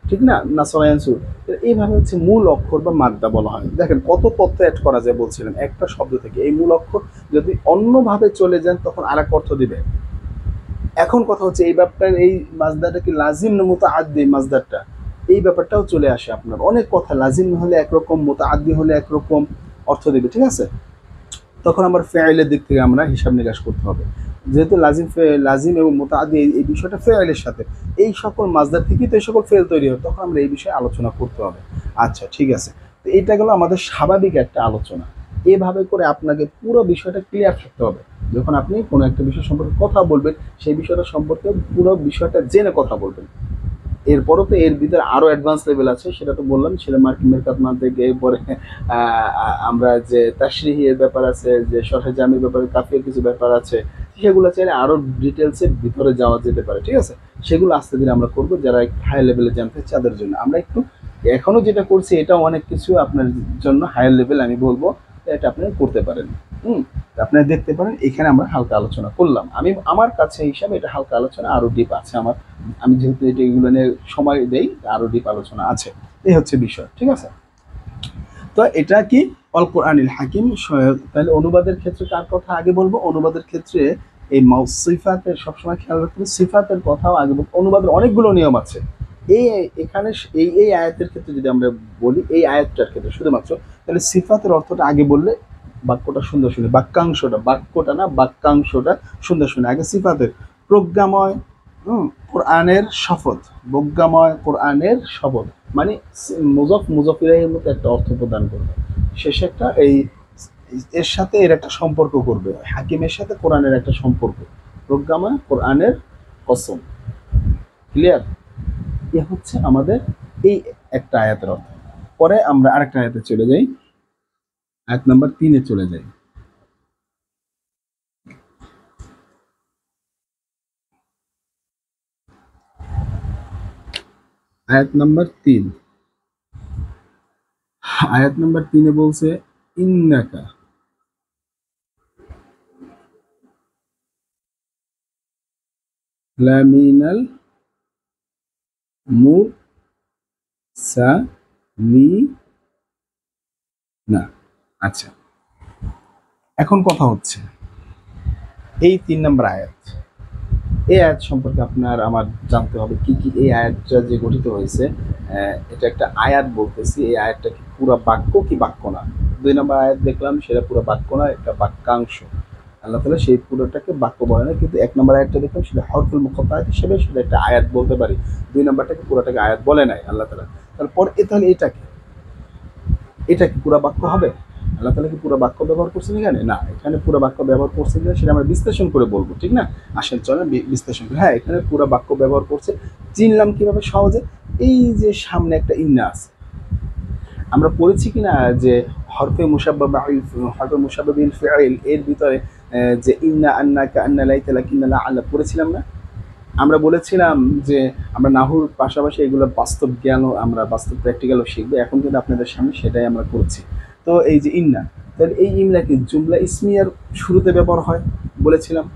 ঠিক না, নাসরা ইয়ানসুর। এইভাবে হচ্ছে মূল অক্ষর বা মাদ্দা বলা হয়। দেখেন কত তথ্য অ্যাড করা যায় বলছিলাম একটা শব্দ থেকে। এই মূল অক্ষর যদি অন্যভাবে চলে যান তখন আরেক অর্থ দিবে। এখন কথা হচ্ছে এই ব্যাপারটা, এই মাজদারটা কি লাজিম না মুতাআদ্দি, মাজদারটা এই ব্যাপারটাও চলে আসে আপনার। অনেক কথা লাজিম হলে একরকম, মুতাআদ্দি হলে একরকম অর্থ দেবে, ঠিক আছে। তখন আমার ফেয়েলের দিক থেকে আমরা হিসাব নিকাশ করতে হবে। যেহেতু লাজিম এবং মুতাআদ্দি এই বিষয়টা ফেয়েলের সাথে, এই সকল মাজদার থেকেই তো এই সকল ফেল তৈরি হয়, তখন আমরা এই বিষয়ে আলোচনা করতে হবে। আচ্ছা ঠিক আছে, তো এটা গেল আমাদের স্বাভাবিক একটা আলোচনা। এভাবে করে আপনাকে পুরো বিষয়টা ক্লিয়ার থাকতে হবে। যখন আপনি কোনো একটা বিষয় সম্পর্কে কথা বলবেন, সেই বিষয়টা সম্পর্কে পুরো বিষয়টা জেনে কথা বলবেন। এরপরও তো এর ভিতরে আরো অ্যাডভান্স লেভেল আছে, সেটা তো বললাম, সেটা মার্কিন মেরকাত থেকে এরপরে আমরা যে তাশরিহি এর ব্যাপার আছে, যে শরহে জামির ব্যাপারে কাফির কিছু ব্যাপার আছে, সেগুলো চাইলে আরো ডিটেলসের ভিতরে যাওয়া যেতে পারে, ঠিক আছে। সেগুলো আস্তে ধীরে আমরা করব, যারা হাই লেভেলে জানতে চায় তাদের জন্য। আমরা একটু এখনো যেটা করছি এটা অনেক কিছু আপনার জন্য হায়ার লেভেল আমি বলবো, এটা আপনি করতে পারেন। হুম, আপনারা দেখতে পারেন এখানে আমরা হালকা আলোচনা করলাম। আমি আমার কাছে হিসাবে এটা হালকা আলোচনা, আরো ডিপ আছে আমার, আমি যেহেতু এটা এগুলো নিয়ে সময় দেই, আরো ডিপ আলোচনা আছে। এই হচ্ছে বিষয়, ঠিক আছে। তো এটা কি অল কোরআনিল হাকিম। তাহলে অনুবাদের ক্ষেত্রে কার কথা আগে বলবো, অনুবাদের ক্ষেত্রে এই সিফাতের সবসময় খেয়াল রাখতে হবে, সিফাতের কথাও আগে বলবো। অনুবাদের অনেকগুলো নিয়ম আছে। এই এখানে এই আয়াতের ক্ষেত্রে যদি আমরা বলি, এই আয়াতটার ক্ষেত্রে শুধুমাত্র, তাহলে সিফাতের অর্থটা আগে বললে বাক্যটা সুন্দর শুনে, বাক্যাংশটা, বাক্যটা না বাক্যাংশটা সুন্দর শুনে। আগে সিফাতের প্রজ্ঞাময়, কোরআনের শপথ, প্রজ্ঞাময় কোরআনের শপথ, মানে মুজফ মুজফিরের মতো একটা অর্থ প্রদান করবে। শেষে একটা এই এর সাথে এর একটা সম্পর্ক করবে, হাকিমের সাথে কোরআনের একটা সম্পর্ক, প্রজ্ঞাময় কোরআনের কসম। ক্লিয়ার? এ হচ্ছে আমাদের এই একটা আয়াতের অর্থ। পরে আমরা আরেকটা আয়াতে চলে যাই, আয়াত নাম্বার 3-এ চলে যাই। আয়াত নাম্বার 3, আয়াত নাম্বার 3-এ বলছে ইন্নাকা, লামিনাল মুরসালিনা। আচ্ছা, এখন কথা হচ্ছে এই 3 নম্বর আয়াত, এই আয়াত সম্পর্কে আপনার আমার জানতে হবে কি কি এই আয়াতটা যে গঠিত হয়েছে। এটা একটা আয়াত বলতেছি, এই আয়াতটা কি পুরো বাক্য কি বাক্য না। 2 নম্বর আয়াত দেখলাম সেটা পুরো বাক্য না, একটা বাক্যাংশ। আল্লাহ তাআলা সেই পুরোটাকে বাক্য বলে না, কিন্তু 1 নম্বর আয়াতটা দেখলাম সেটা হরফুল মুকাত্তাআত হিসেবে সেটা একটা আয়াত বলতে পারি। 2 নম্বরটাকে পুরোটাকে আয়াত বলে নাই আল্লাহ তাআলা। তারপর তাহলে এটা কি পুরো বাক্য হবে? আল্লাহ তাআলা কি পুরো বাক্য ব্যবহার করছেন এখানে? না, এখানে পুরো বাক্য ব্যবহার করছেন কিনা সেটা আমরা বিশ্লেষণ করে বলবো, ঠিক না? আসেন চলেন বিশ্লেষণ করি। হ্যাঁ, এখানে পুরো বাক্য ব্যবহার করছে। চিনলাম কিভাবে? সহজে। এই যে সামনে একটা ইন্না আছে, আমরা পড়েছি কিনা যে হরফে মুশাব্বাবিল ফিআইল এর ভিতরে যে ইন্না, আন্নাকা, আন্না, লাইতা, লাকিন্না, লাআল্লা পড়েছিলাম না? আমরা বলেছিলাম যে আমরা নাহুর পাশাপাশি এগুলো বাস্তব জ্ঞানও, আমরা বাস্তব প্র্যাকটিক্যালও শিখবো। এখন কিন্তু আপনাদের সামনে সেটাই আমরা করছি। তো এই যে ইন্না, তাহলে এই ইন্না কি জুমলা ইসমিয়ার শুরুতে ব্যবহার হয় বলেছিলাম,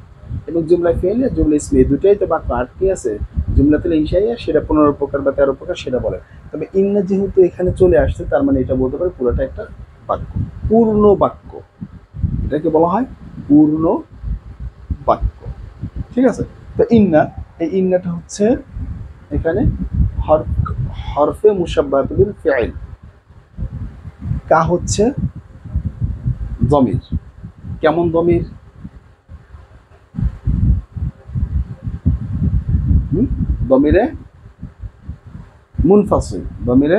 এবং জুমলা ফি'লিয়া, জুমলা ইসমিয়া দুটাই তো বাক্য। আর কি আছে? জুমলাতুল ইনশাইয়া সেটা 15 প্রকার বা 13 প্রকার সেটা বলে। তবে ইন্না যেহেতু এখানে চলে আসছে, তার মানে এটা বলতে পারে পুরোটা একটা বাক্য, পূর্ণ বাক্য। এটাকে বলা হয় পূর্ণ বাক্য, ঠিক আছে? তো ইন্না, এই ইন্নাটা হচ্ছে এখানে হরফে মুশাব্বাতুল বিল ফিআইল। কা হচ্ছে যমির। কেমন যমির? যমিরে মুনফাসিল। যমিরে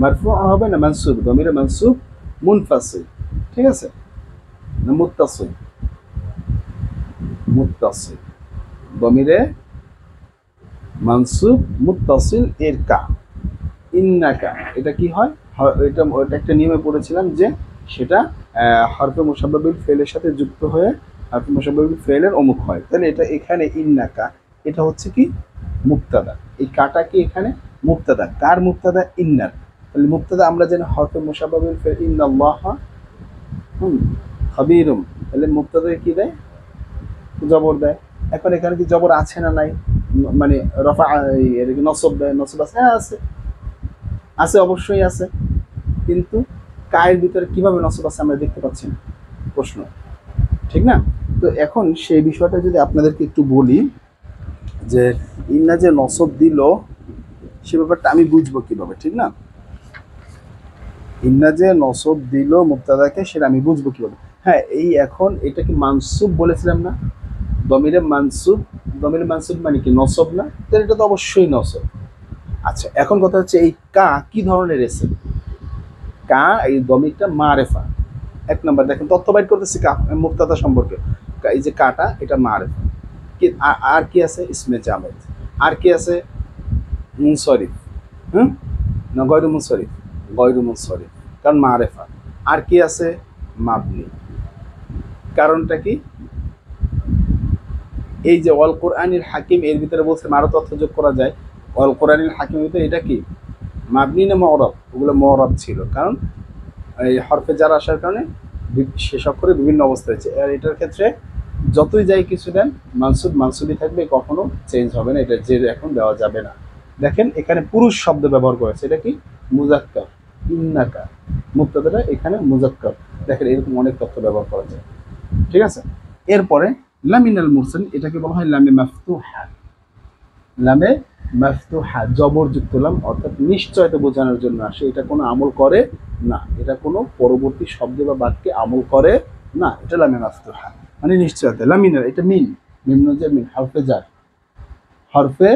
মারফু হবে না মানসুব? যমিরে মানসুব মুনফাসিল, ঠিক আছে? না মুত্তাসিল? মুত্তাসিল, যমিরে মানসুব মুত্তাসিল এর কা, ইন্নাকা। এটা কি হয়? এটা একটা নিয়মে পড়েছিলাম যে সেটা হরফে মুশাব্বাবিল ফেলের সাথে যুক্ত হয়ে হরফে মুশাব্বাবিল ফেলের অমুক হয়। তাহলে এটা এখানে ইন্নাকা, এটা হচ্ছে কি মুক্তাদা। এই কাটা কি এখানে মুক্তাদা? কার মুক্তাদা? ইন্নার। তাহলে মুক্তাদা আমরা জানি হরফে মুশাব্বাবিল ফেল ইন্নাল্লাহ খাবীরুম। তাহলে মুক্তাদা কি দেয়? জবর দেয়। এখন এখানে কি জবর আছে না নাই? মানে রফা এর কি নসব দেয়? নসব আছে? হ্যাঁ আছে, আছে, অবশ্যই আছে। কিন্তু কায়ের ভিতরে কিভাবে নসব আছে আমরা দেখতে পাচ্ছি না? প্রশ্ন, ঠিক না? তো এখন সেই বিষয়টা যদি আপনাদেরকে একটু বলি যে ইন্না যে নসব দিল সে ব্যাপারটা আমি বুঝবো কিভাবে, ঠিক না? ইন্না যে নসব দিল মুবতাদাকে, সেটা আমি বুঝবো কিভাবে? হ্যাঁ, এই এখন এটা কি মানসুব বলেছিলাম না? দমিরে মানসুব, দমিরে মানসুব মানে কি নসব না? তাহলে এটা তো অবশ্যই নসব। আচ্ছা, এখন কথা হচ্ছে এই কা কি ধরনের এসেম? কা এই দমিরটা মারেফা। 1 নম্বর দেখেন তথ্য বাইর করতেছি কা মুবতাদা সম্পর্কে। এই যে কাটা এটা মারেফা। কি আর কি আছে? ইসমে জামেদ। আর কি আছে? মুনসরিফ। না গয়রু মুনসরিফ? গয়রু মুনসরিফ, কারণ মারেফা। আর কি আছে? মাবনি। কারণটা কি? এই যে অল কোরআনিল হাকিম এর ভিতরে বলছে আরো তথ্য যোগ করা যায়। অল কোরআনিল হাকিম ভিতরে এটা কি মাবনি না মুরাব? ওগুলো মুরাব ছিল, কারণ এই হরফে জার আসার কারণে শেষ অক্ষরে বিভিন্ন অবস্থা হয়েছে। আর এটার ক্ষেত্রে যতই যাই কিছু দেন মানসুব মানসুবই থাকবে, কখনো চেঞ্জ হবে না। এটা যে এখন দেওয়া যাবে না। দেখেন এখানে পুরুষ শব্দ ব্যবহার করেছে, এটা কি মুজাক্কার। ইন্নাকা মুবতাদাটা এখানে মুজাক্কার। দেখেন এরকম অনেক তথ্য ব্যবহার করা যায়, ঠিক আছে? এরপরে লামিনাল মুরসাল, এটাকে বলা হয় লামে মাফতুহা। লামে মাফতুহা জবরযুক্ত লাম, অর্থাৎ নিশ্চয়তা বোঝানোর জন্য আসে। এটা কোনো আমল করে না, এটা কোনো পরবর্তী শব্দ বা বাক্যে আমল করে না। এটা লামে মাফতুহা মানে নিশ্চয়তা। লামিনাল এটা মিন, নিম্ন যে মিন হরফে জার, হরফে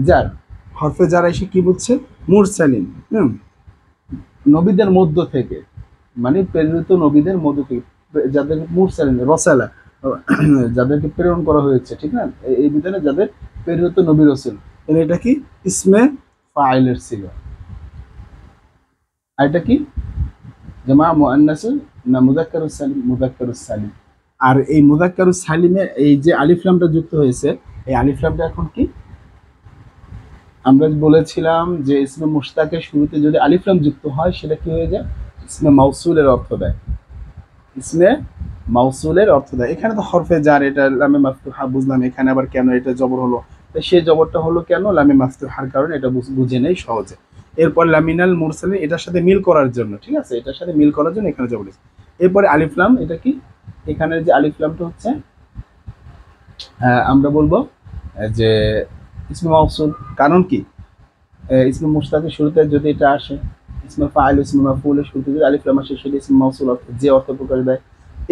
জার, হরফে জার এসে কি বলছে? মুরসালিন, নবীদের মধ্য থেকে, মানে প্রেরিত নবীদের মধ্য থেকে, যাদের মুরসালিন রসালা, যাদেরকে প্রেরণ করা হয়েছে, ঠিক না? এই ভিতরে যাদের প্রেরিত নবী রসুল, এটা কি ইসমে ফাইলের ছিল। আর এটা কি জামা মুআন্নাস না মুযাক্কারুস সালিম? মুযাক্কারুস সালিম। আর এই মুযাক্কারুস সালিমে এই যে আলিফ লামটা যুক্ত হয়েছে, এই আলিফ লামটা এখন কি? আমরা বলেছিলাম যে ইসমে মুশতাকের শুরুতে যদি আলিফ লাম যুক্ত হয় সেটা কি হয়ে যায়? ইসমে মাউসুলের অর্থ দেয়। ইসমে মাউসুলের অর্থ দেয়। এখানে তো হরফে জার, এটা লামে মাফতুহা বুঝলাম, এখানে আবার কেন এটা জবর হলো, সেই জবরটা হলো কেন লামে মাফতুহার কারণে, এটা বুঝে নেই সহজে। এরপর লামিনাল মুরসালিন এটার সাথে মিল করার জন্য, ঠিক আছে, এটার সাথে মিল করার জন্য এখানে জবর। এরপরে আলিফলাম, এটা কি, এখানে যে আলিফলামটা হচ্ছে আমরা বলবো যে ইসমে মাউসুল। কারণ কি, ইসমে মুশতাকের শুরুতে যদি এটা আসে, ইসমে ফাইল ইসমে মাফউলের শুরুতে যদি আলিফ লাম আসে, সেটা ইসমে মাউসুল অর্থ, যে অর্থ প্রকাশ দেয়।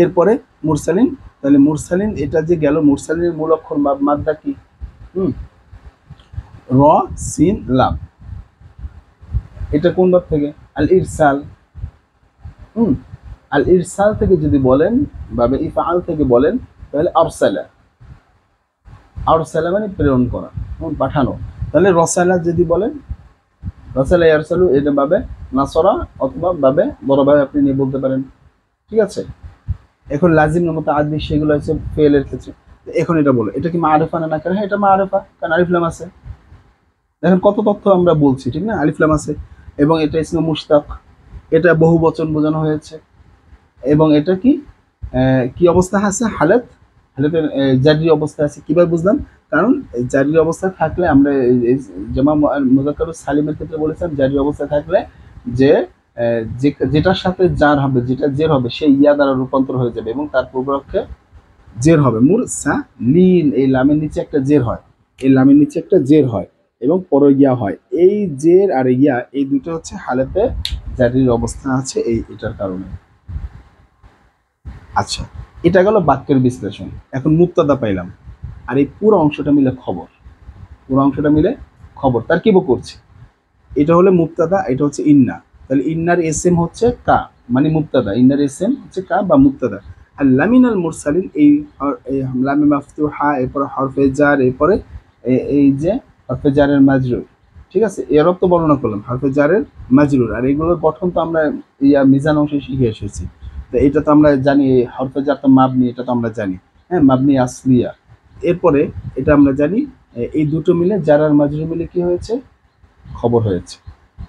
এরপরে মুরসালিন, তাহলে মুরসালিন এটা যে গেল, মুরসালিনের মূল অক্ষর বা মাদ্দা কি, র সিন লাম। এটা কোন বাব থেকে, আল ইরসাল। আল ইরসাল থেকে যদি বলেন, বাবে ইফআল থেকে বলেন, তাহলে আরসালা। আরসালা মানে প্রেরণ করা, পাঠানো। তাহলে রসালা যদি বলেন, রসালা ইয়ারসালু, এটা বাবে নাসরা অথবা বাবে বড়ভাবে আপনি নিয়ে বলতে পারেন, ঠিক আছে। এখন লাজিম মুতাআদ্দি সেগুলো হচ্ছে ফেলের ক্ষেত্রে। এখন এটা বলো, এটা কি মাআরিফা না নাকিরা? হ্যাঁ, এটা মাআরিফা, কারণ আলিফ লাম আছে। দেখেন কত তথ্য আমরা বলছি, ঠিক না, আলিফ লাম আছে। এবং এটা ইসমে মুশতাক, এটা বহু বচন বোঝানো হয়েছে। এবং এটা কি কি অবস্থা আছে, হালত, হালতের জারি অবস্থা আছে। কিভাবে বুঝলাম, কারণ জারি অবস্থা থাকলে আমরা জামা মুযাক্কারুস সালিমের ক্ষেত্রে বলেছিলাম, জারি অবস্থা থাকলে যে যেটার সাথে জার হবে, যেটা জের হবে, সেই ইয়া দ্বারা রূপান্তর হয়ে যাবে এবং তার পূর্বপক্ষে জের হবে। মুরসালিন, এই লামের নিচে একটা জের হয়, এই লামের নিচে একটা জের হয় এবং পরে ইয়া হয়। এই জের আর ইয়া, এই দুটো হচ্ছে হালতে জারির অবস্থা আছে এটার কারণে। আচ্ছা, এটা গেল বাক্যের বিশ্লেষণ। এখন মুক্তাদা পাইলাম, আর এই পুরো অংশটা মিলে খবর, পুরো অংশটা মিলে খবর। তার কি করছি, এটা হলো মুক্তাদা, এটা হচ্ছে ইন্না। তাহলে ইন্নার এসএম হচ্ছে কা, মানে মুক্তাদা, ইন্নার এসএম হচ্ছে কা বা মুক্তাদা। আর লামিনাল মুরসালিন, এই লামে মাফতুহা, এরপরে হরফে জার, এরপরে এই যে হরফে জারের মাজরুর, ঠিক আছে, এর অর্থ বর্ণনা করলাম, হরফে জারের মাজরুর। আর এগুলোর গঠন তো আমরা মিজান অংশে শিখে এসেছি। তো এটা তো আমরা জানি, হরফে জার তো মাবনি, এটা তো আমরা জানি, হ্যাঁ, মাবনি আসলিয়া। এরপরে এটা আমরা জানি, এই দুটো মিলে, জার আর মাজরুর মিলে কি হয়েছে, খবর হয়েছে।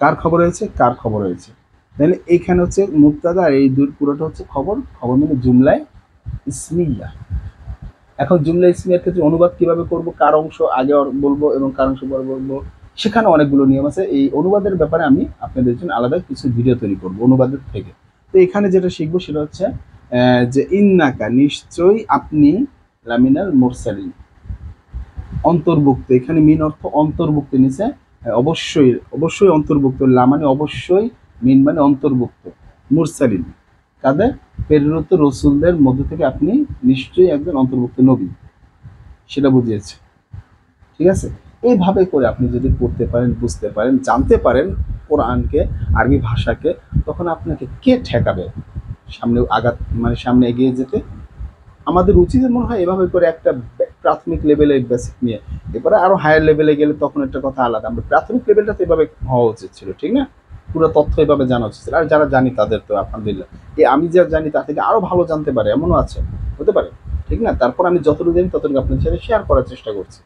কার খবর হয়েছে, কার খবর হয়েছে। তাহলে এইখানে হচ্ছে মুবতাদা, আর এই পুরোটা হচ্ছে খবর, খবর মানে জুমলায় ইসমিয়া। এখন জুমলা ইসমিয়ার ক্ষেত্রে অনুবাদ কিভাবে করব, কার অংশ আগে বলবো এবং কার অংশ পরে বলবো, সেখানে অনেকগুলো নিয়ম আছে। এই অনুবাদের ব্যাপারে আমি আপনাদের জন্য আলাদা কিছু ভিডিও তৈরি করব অনুবাদের থেকে। তো এখানে যেটা শিখবো সেটা হচ্ছে যে ইন্নাকা, নিশ্চয়ই আপনি, লামিনাল মুরসালিন, অন্তর্ভুক্ত। এখানে মিন অর্থ অন্তর্ভুক্ত নিচে, অবশ্যই, অবশ্যই অন্তর্ভুক্ত, লা মানে অবশ্যই, মিন মানে অন্তর্ভুক্ত, মুরসালিন কাদের, প্রেরিত রসুলদের মধ্য থেকে আপনি নিশ্চয়ই একজন অন্তর্ভুক্ত নবী, সেটা বুঝিয়েছে, ঠিক আছে। এইভাবে করে আপনি যদি পড়তে পারেন, বুঝতে পারেন, জানতে পারেন কোরআনকে, আরবি ভাষাকে, তখন আপনাকে কে ঠেকাবে সামনে আঘাত, মানে সামনে এগিয়ে যেতে। আমাদের উচিত মনে হয় এভাবে করে একটা প্রাথমিক লেভেলে বেসিক নিয়ে, এরপরে আরো হায়ার লেভেলে গেলে তখন একটা কথা আলাদা। আমরা প্রাথমিক লেভেলটা তো এভাবে হওয়া উচিত ছিল, ঠিক না, পুরো তথ্য এভাবে জানা উচিত ছিল। আর যারা জানি তাদের তো আলহামদুলিল্লাহ, আমি যা জানি তার থেকে আরো ভালো জানতে পারে, এমনও আছে, হতে পারে, ঠিক না। তারপর আমি যতটুকু জানি ততটুকু আপনার সাথে শেয়ার করার চেষ্টা করছি।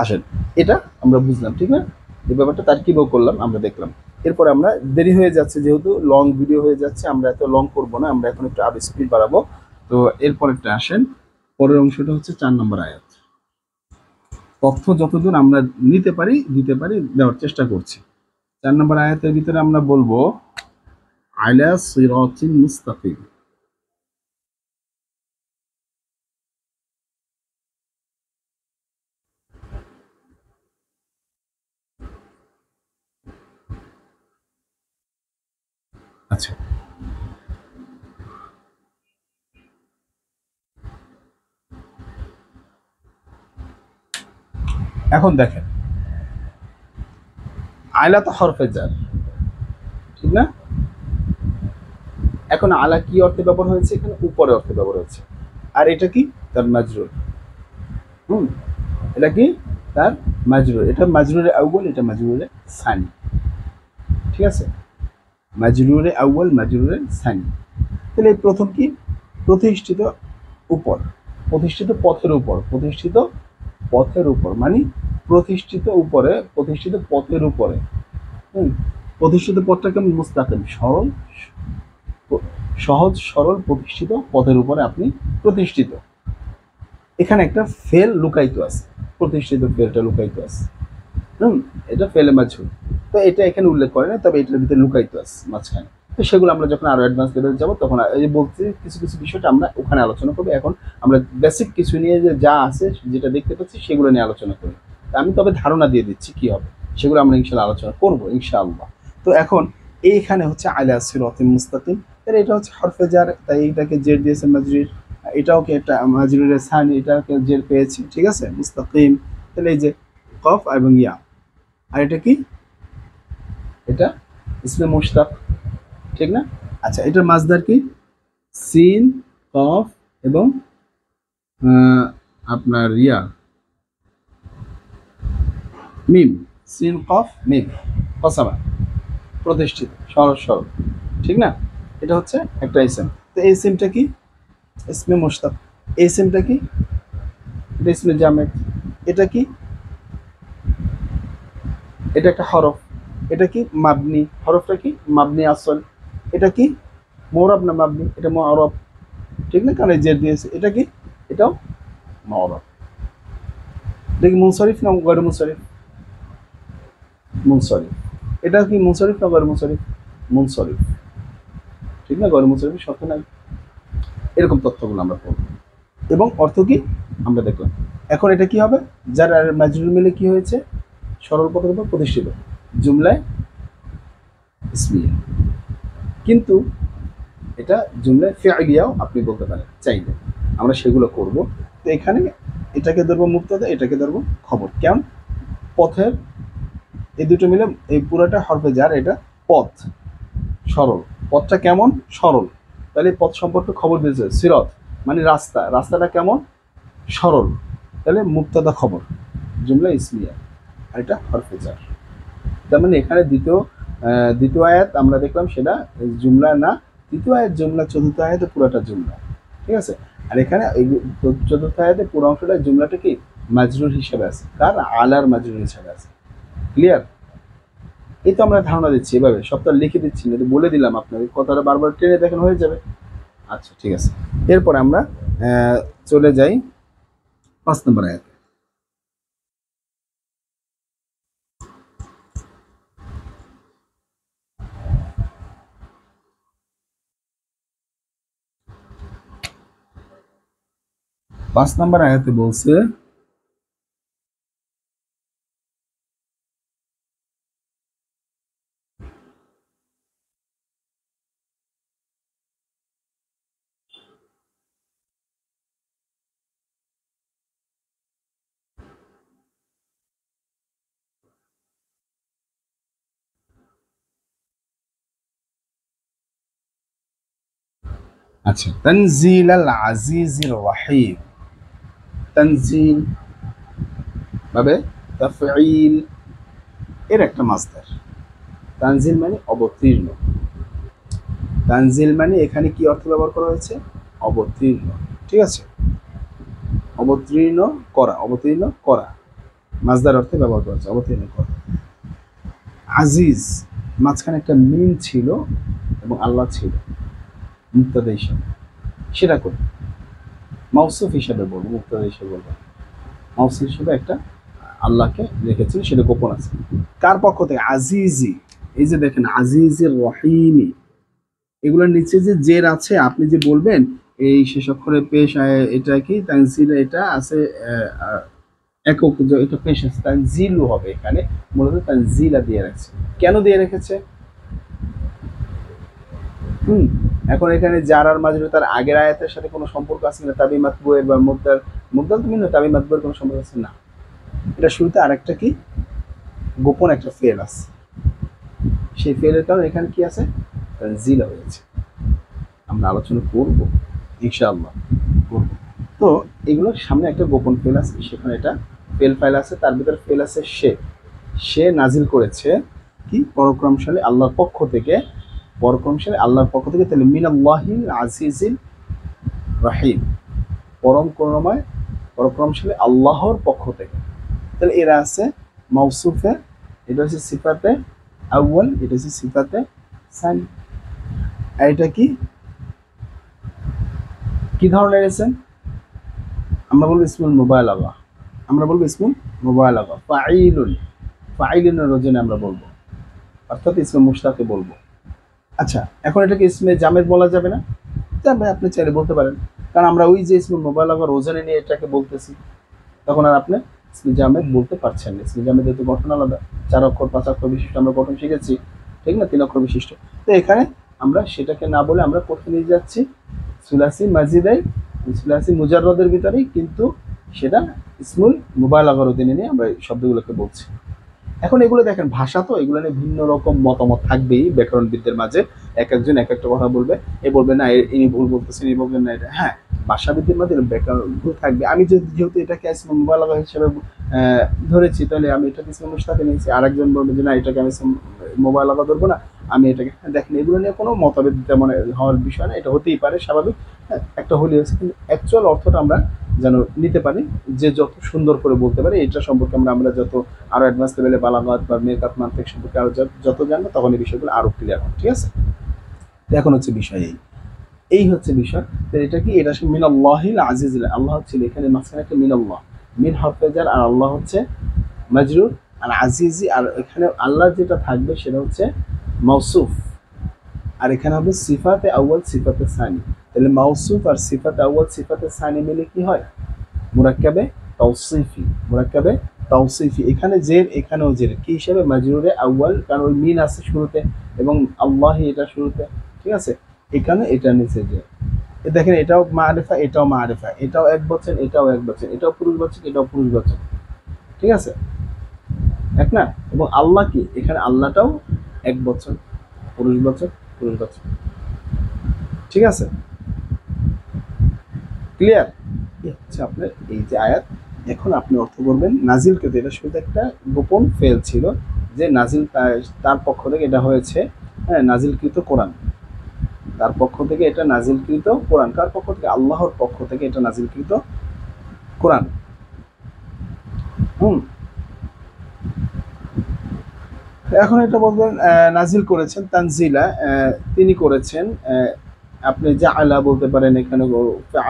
আসেন, এটা আমরা বুঝলাম, ঠিক না, এই ব্যাপারটা তার কিভাবে করলাম আমরা দেখলাম। এরপরে আমরা, দেরি হয়ে যাচ্ছে যেহেতু, লং ভিডিও হয়ে যাচ্ছে, আমরা এত লং করবো না, আমরা এখন একটু আরো স্পিড বাড়াবো। তো এরপরেরটা আসেন, পরের অংশটা হচ্ছে 4 নম্বর আয়াত। তথ্য যতদূর আমরা নিতে পারি, দিতে পারি, দেওয়ার চেষ্টা করছি। 4 নম্বর আয়াতের ভিতরে আমরা বলবো আলা সিরাতিন মুস্তাকিম। আচ্ছা, এখন দেখেন, আলা তো হরফে জার, ঠিক না। এখন আলা কি অর্থে ব্যবহার হয়েছে, এখানে উপরে অর্থে ব্যবহার হয়েছে। আর এটা কি, তার মাজরুর। এটা কি, তার মাজরুর। এটা মাজরুরে আউয়াল, এটা মাজরুরে সানি, ঠিক আছে, মাজরুরে আউয়াল, মাজরুরে সানি। তাহলে প্রথম কি, প্রতিষ্ঠিত উপর, প্রতিষ্ঠিত পথের উপর, প্রতিষ্ঠিত পথের উপর মানে প্রতিষ্ঠিত উপরে, প্রতিষ্ঠিত পথের উপরে। প্রতিষ্ঠিত পথটা কেমন, মুস্তাকিম, সরল, সহজ সরল প্রতিষ্ঠিত পথের উপরে আপনি প্রতিষ্ঠিত। এখানে একটা ফেল লুকায়িত আছে, প্রতিষ্ঠিত ফেলটা লুকায়িত আছে। এটা ফেলে মাঝুল, তো এটা এখানে উল্লেখ করে না, তবে এটার ভিতরে লুকায়িত আছে মাঝখানে। তো সেগুলো আমরা যখন আরো অ্যাডভান্স লেভেলে যাবো তখন এই যে বলছি কিছু কিছু বিষয়টা আমরা ওখানে আলোচনা করবো। এখন আমরা বেসিক কিছু নিয়ে যে যা আছে যেটা দেখতে পাচ্ছি সেগুলো নিয়ে আলোচনা করি। আমি তবে ধারণা দিয়ে দিচ্ছি কি হবে, সেগুলো আমরা ইনশাল্লাহ আলোচনা করবো ইনশাআল্লাহ। তো এখন এইখানে হচ্ছে আলা সিরাতিল মুস্তাকিম, তাহলে এটা হচ্ছে হরফে জার, তাই এটাকে জের দিয়েছে মাজরুর, এটাও কি একটা মাজরুরের সানি, এটাকে জের পেয়েছি, ঠিক আছে, মুস্তাকিম। তাহলে এই যে কফ এবং ইয়া, আর এটা কি, এটা ইসমে মুশতাক, ঠিক না? আচ্ছা, এটার মাজদার কি, সিন কফ এবং আপনার ইয়া মিম, সিন কফ মিম, কসাবা, প্রতিষ্ঠিত সরল সরল, ঠিক না? এটা হচ্ছে একটা ইসেম। তো এই ইসেমটা কি, ইসমে মুশতাক। এই ইসেমটা কি, এটা ইসমে জামেদ। এটা কি, এটা একটা হরফ। এটা কি, মাবনি। হরফটা কি, মাবনি আসল। এটা কি, মৌরব না মাবনি, এটা মৌরব, ঠিক না, কারণ জের দিয়েছে। এটা কি, এটাও মৌরব। এটা কি মুনসরিফ না গয়র মুনসরিফ? মুনসরিফ। এটা কি মুনসরিফ না গয়র মুনসরিফ? মুনসরিফ, ঠিক না, গয়র মুনসরিফের শর্ত নাই। এরকম তথ্যগুলো আমরা পড়ব এবং অর্থ কি আমরা দেখলাম। এখন এটা কি হবে, যার আর মাজরুর মিলে কি হয়েছে, সরল পথের উপর প্রতিষ্ঠিত, জুমলায় ইসমিয়া। কিন্তু এটা জুমলায় ফিআলিয়াও আপনি বলতে পারেন চাইলে, আমরা সেগুলো করব। তো এখানে এটাকে ধরবো মুবতাদা, এটাকে ধরবো খবর। কেমন, পথের, এই দুটো মিলে এই পুরোটা হরফে জার, এটা পথ, সরল। পথটা কেমন, সরল। তাহলে পথ সম্পর্কে খবর দিয়েছে, সিরত মানে রাস্তা, রাস্তাটা কেমন, সরল। তাহলে মুবতাদা খবর, জুমলা ইসমিয়া, আর এটা হরফে জার। তার মানে এখানে দ্বিতীয় আয়াত আমরা দেখলাম সেটা জুমলা না, তৃতীয় আয়াত জুমলা, চতুর্থ আয়াতে পুরোটা জুমলা, ঠিক আছে। আর এখানে চতুর্থ আয়াতে পুরো অংশটা জুমলাটা কি মাজরুর হিসেবে আছে, কার, আলার মাজরুর হিসেবে আছে। ক্লিয়ার? এই তো আমরা ধারণা দিচ্ছি, এভাবে সবটা লিখে দিচ্ছি না, বলে দিলাম আপনাকে, কথাটা বারবার টেনে দেখেন হয়ে যাবে। আচ্ছা, ঠিক আছে। এরপরে আমরা চলে যাই 5 নম্বর আয়াত। 5 নম্বর আয়াতে বলছে, আচ্ছা, তানজিল আল আজিজির রহিম। তানজিল ভাবে তাফঈল এর একটা মাসদার। তানজিল মানে অবতীর্ণ। তানজিল মানে এখানে কি অর্থ ব্যবহার করা হয়েছে, অবতীর্ণ, ঠিক আছে, অবতীর্ণ করা, অবতীর্ণ করা, মাসদার অর্থে ব্যবহার করা হয়েছে, অবতীর্ণ করা। আজিজ, মাঝখানে একটা মিম ছিল এবং আল্লাহ ছিল মুক্তাদা হিসাবে, সেটা করি মাউসুফ হিসাবে বলবো, মুক্তাদা হিসাবে বলবো, মাউসুফ হিসাবে একটা আল্লাহকে রেখেছিল, সেটা গোপন আছে। কার পক্ষ থেকে, আজিজি। এই যে দেখেন আজিজির রহিমি, এগুলোর নিচে যে জের আছে, আপনি যে বলবেন এই শেষ অক্ষরে পেশ, এটা কি তানজিল, এটা আছে একক, এটা পেশ আছে, তানজিলও হবে এখানে, মূলত তানজিলা দিয়ে রাখছে। কেন দিয়ে রেখেছে, এখন এখানে জার আর মাজরুর তার আগের আয়াতের সাথে কোনো সম্পর্ক আছে না, তাবি মাতবুয়ের বা মুবদাল, মুবদাল তুমি না, তাবি মাতবুয়ের কোনো সম্পর্ক আছে না। এটা শুরুতে আরেকটা কি গোপন একটা ফেল আছে, সেই ফেলের কারণে এখানে কি আছে, তানজিলা হয়েছে। আমরা আলোচনা করব ইনশাআল্লাহ, করব। তো এগুলোর সামনে একটা গোপন ফেল আছে, সেখানে এটা ফেল ফাইল আছে, তার ভিতরে ফেল আছে সে নাজিল করেছে কি, পরাক্রমশালী আল্লাহর পক্ষ থেকে, পরাক্রমশালী আল্লাহর পক্ষ থেকে। তাহলে মিনাল্লাহিল আজিজিল রাহিম, পরম করুণাময় পরাক্রমশালী আল্লাহর পক্ষ থেকে। তাহলে এরা আছে মাউসুফে, এটা হচ্ছে সিফাতে আউয়াল, এটা হচ্ছে সিফাতে সানি। আর এটা কি, কি ধরনের ইসম? আমরা বলবো ইসমুল মুবালাগা, আমরা বলবো ইসমুল মুবালাগা। ফাইলুন, ফাইলুনের ওজনে আমরা বলবো, অর্থাৎ ইসমে মুশতাকে বলবো। আচ্ছা, এখন এটাকে ইসমে জামেদ বলা যাবে না? যাবে, আপনি চাইলে বলতে পারেন, কারণ আমরা ওই যে ইসমুল মুবালাগার ওজনে নিয়ে এটাকে বলতেছি, তখন আর আপনি ইসমে জামেদ বলতে পারছেন না। ইসমে জামেদের তো গঠন আলাদা, 4 অক্ষর 5 অক্ষর বিশিষ্ট আমরা গঠন শিখেছি, ঠিক না, 3 অক্ষর বিশিষ্ট। তো এখানে আমরা সেটাকে না বলে আমরা কোথায় নিয়ে যাচ্ছি, সুলাসি মাজিদাই, সুলাসি মুজাররদের ভিতরেই, কিন্তু সেটা ইসমুল মুবালাগার অধীনে নিয়ে আমরা এই শব্দগুলোকে বলছি। এখন এগুলো দেখেন, ভাষা তো, এগুলো নিয়ে ভিন্ন রকম মতামত থাকবেই ব্যাকরণবিদদের মাঝে। এক একজন এক একটা কথা বলবে, এ বলবে না ইনি ভুল বলতেছেন, এই বলবেন না এটা। হ্যাঁ, ভাষাবিদদের মধ্যে ব্যাকরণ ভুল থাকবে। আমি যেহেতু এটাকে ইসমে মুবালাগা হিসেবে ধরেছি, তাহলে আমি এটাকে ইসমে মুশতাকে নিয়েছি। আরেকজন বলবে যে না, এটাকে আমি মুবালাগা ধরবো না, আমি এটাকে। দেখেন, এগুলো নিয়ে কোনো মতভেদ তেমন হওয়ার বিষয় না, এটা হতেই পারে, স্বাভাবিক। একটা হলে হচ্ছে, কিন্তু অ্যাকচুয়াল অর্থটা আমরা যেন নিতে পারি, যে যত সুন্দর করে বলতে পারি, এটা সম্পর্কে আমরা যত আরো অ্যাডভান্স লেভেলে বালাগাত বা মেকাত মান্তিক সম্পর্কে আরো যত জানবো, তখন এই বিষয়গুলো আরো ক্লিয়ার হবে। ঠিক আছে, এখন হচ্ছে বিষয় এই হচ্ছে বিষয়। তো এটা কি, এটা মিনাল্লাহিল আজিজ, আল্লাহ হচ্ছে এখানে মাঝখানে একটা মিনাল্লাহ, মিন হরফে জার, আর আল্লাহ হচ্ছে মাজরুর, আর আজিজি, আর এখানে আল্লাহ যেটা থাকবে সেটা হচ্ছে মাউসুফ, আর এখানে হবে সিফাতে আউয়াল সিফাতে সানি। তাহলে মাউসুফ আর সিফাতে আউয়াল সিফাতে সানি মিলে কি হয়, মুরাক্কাবে তাওসিফি, মুরাক্কাবে তাওসিফি। এখানে জের, এখানেও জের, কি হিসাবে, মাজরুরে আউয়াল, কারণ ওই মিন আছে শুরুতে এবং আল্লাহি এটা শুরুতে, ঠিক আছে। এখানে এটা নিচে জের। দেখেন, এটাও মারিফা, এটাও মারিফা, এটাও এক বচন, এটাও এক বচন, এটাও পুরুষ বচন, এটাও পুরুষ বচন, ঠিক আছে, এক না। এবং আল্লাহ কি, এখানে আল্লাহটাও এক বচন, পুরুষ বচন, পুরুষ বচন, ঠিক আছে, ক্লিয়ার। হচ্ছে আপনার এই যে আয়াত। এখন আপনি অর্থ করবেন নাজিলকৃত, এটা শুধু একটা গোপন ফেল ছিল, যে নাজিল তার পক্ষ থেকে এটা হয়েছে, হ্যাঁ, নাজিলকৃত কোরআন, তার পক্ষ থেকে এটা নাজিলকৃত কোরআন। কার পক্ষ থেকে? আল্লাহর পক্ষ থেকে এটা নাজিলকৃত কোরআন। এখন এটা বলবেন নাজিল করেছেন, তানজিলা তিনি করেছেন। আপনি যা আলা বলতে পারেন, এখানে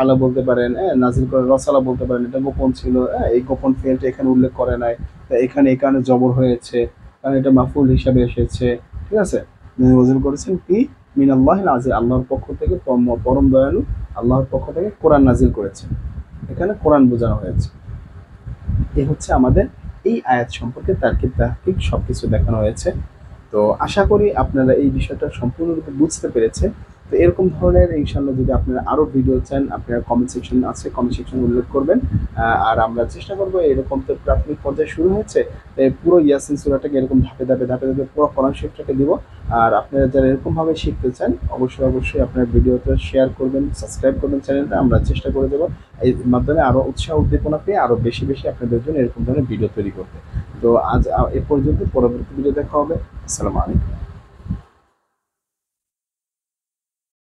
আলা বলতে পারেন, নাজিল করে রসালা বলতে পারেন, এটা গোপন ছিল, এই গোপন ফেলটা এখানে উল্লেখ করে নাই, এখানে এই কারণে জবর হয়েছে, কারণ এটা মাফুল হিসাবে এসেছে, ঠিক আছে। নাজিল করেছেন কি, মিনাল্লাহিল আজিজ, আল্লাহর পক্ষ থেকে, পরম দয়ালু আল্লাহর পক্ষ থেকে কোরআন নাজিল করেছেন, এখানে কোরআন বোঝানো হয়েছে। এই হচ্ছে আমাদের এই আয়াত সম্পর্কে তার্কিক তাহকিক সবকিছু দেখানো হয়েছে। তো আশা করি আপনারা এই বিষয়টা সম্পূর্ণরূপে বুঝতে পেরেছেন। তো এরকম ধরনের ইনশাআল্লাহ যদি আপনারা আরো ভিডিও চান, আপনারা কমেন্ট সেকশন আছে, কমেন্ট সেকশনে উল্লেখ করবেন। আর আমরা চেষ্টা করবো, এরকম তো প্রাথমিক পর্যায়ে শুরু হয়েছে, পুরো ইয়াসিন সূরাটাকে এরকম ধাপে ধাপে ধাপে ধাপে পুরো কোরআন শরীফটাকে দিব। আর আপনারা যারা এরকম ভাবে শিখতে চান, অবশ্যই আপনার ভিডিওটা শেয়ার করবেন, সাবস্ক্রাইব করবেন চ্যানেলটা। আমরা চেষ্টা করে দেবো এই মাধ্যমে আরো উৎসাহ উদ্দীপনা পেয়ে আরো বেশি বেশি আপনাদের জন্য এরকম ধরনের ভিডিও তৈরি করতে। তো আজ এ পর্যন্ত, পরবর্তী ভিডিও দেখা হবে। আসসালামু আলাইকুম।